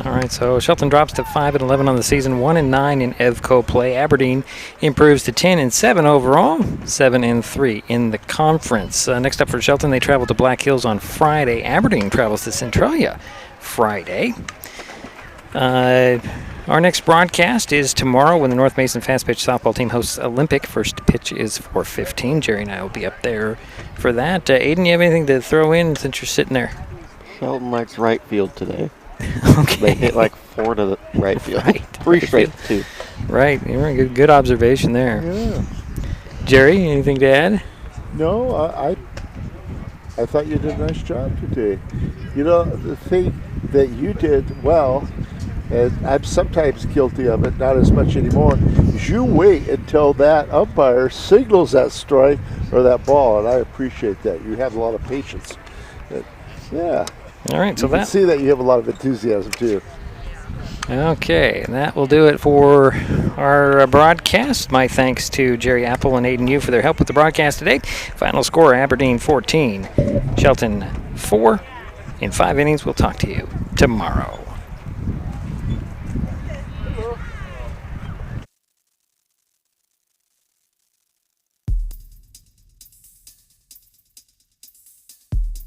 S3: All right, so Shelton drops to 5-11 on the season, 1-9 in EVCO play. Aberdeen improves to 10-7 overall, 7-3 in the conference. Next up for Shelton, they travel to Black Hills on Friday. Aberdeen travels to Centralia Friday. Our next broadcast is tomorrow when the North Mason Fastpitch softball team hosts Olympic. First pitch is 4:15. Jerry and I will be up there for that. Aiden, you have anything to throw in since you're sitting there?
S10: Shelton likes right field today.
S3: Okay.
S10: They hit like 4 to the right field.
S3: Right.
S10: 3 straight, too.
S3: Right. You're a good observation there.
S4: Yeah.
S3: Jerry, anything to add?
S4: No, I thought you did a nice job today. You know, the thing that you did well, and I'm sometimes guilty of it, not as much anymore, is you wait until that umpire signals that strike or that ball, and I appreciate that. You have a lot of patience. Yeah.
S3: All right, so
S4: you can see that you have a lot of enthusiasm, too.
S3: Okay, and that will do it for our broadcast. My thanks to Jerry Apple and Aiden Yu for their help with the broadcast today. Final score, Aberdeen 14, Shelton 4. In 5 innings, we'll talk to you tomorrow.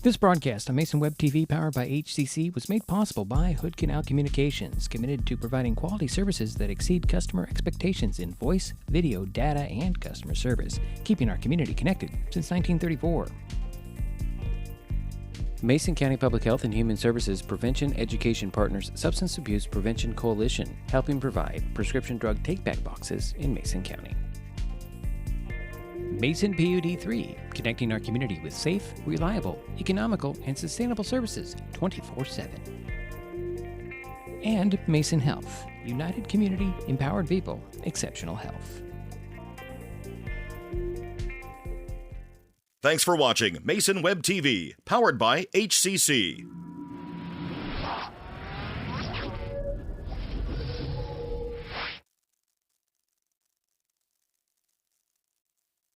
S2: This broadcast on Mason Web TV powered by HCC was made possible by Hood Canal Communications, committed to providing quality services that exceed customer expectations in voice, video, data, and customer service, keeping our community connected since 1934. Mason County Public Health and Human Services Prevention Education Partners Substance Abuse Prevention Coalition, helping provide prescription drug take-back boxes in Mason County. Mason PUD 3, connecting our community with safe, reliable, economical, and sustainable services 24/7. And Mason Health, united community, empowered people, exceptional health.
S1: Thanks for watching Mason Web TV, powered by HCC.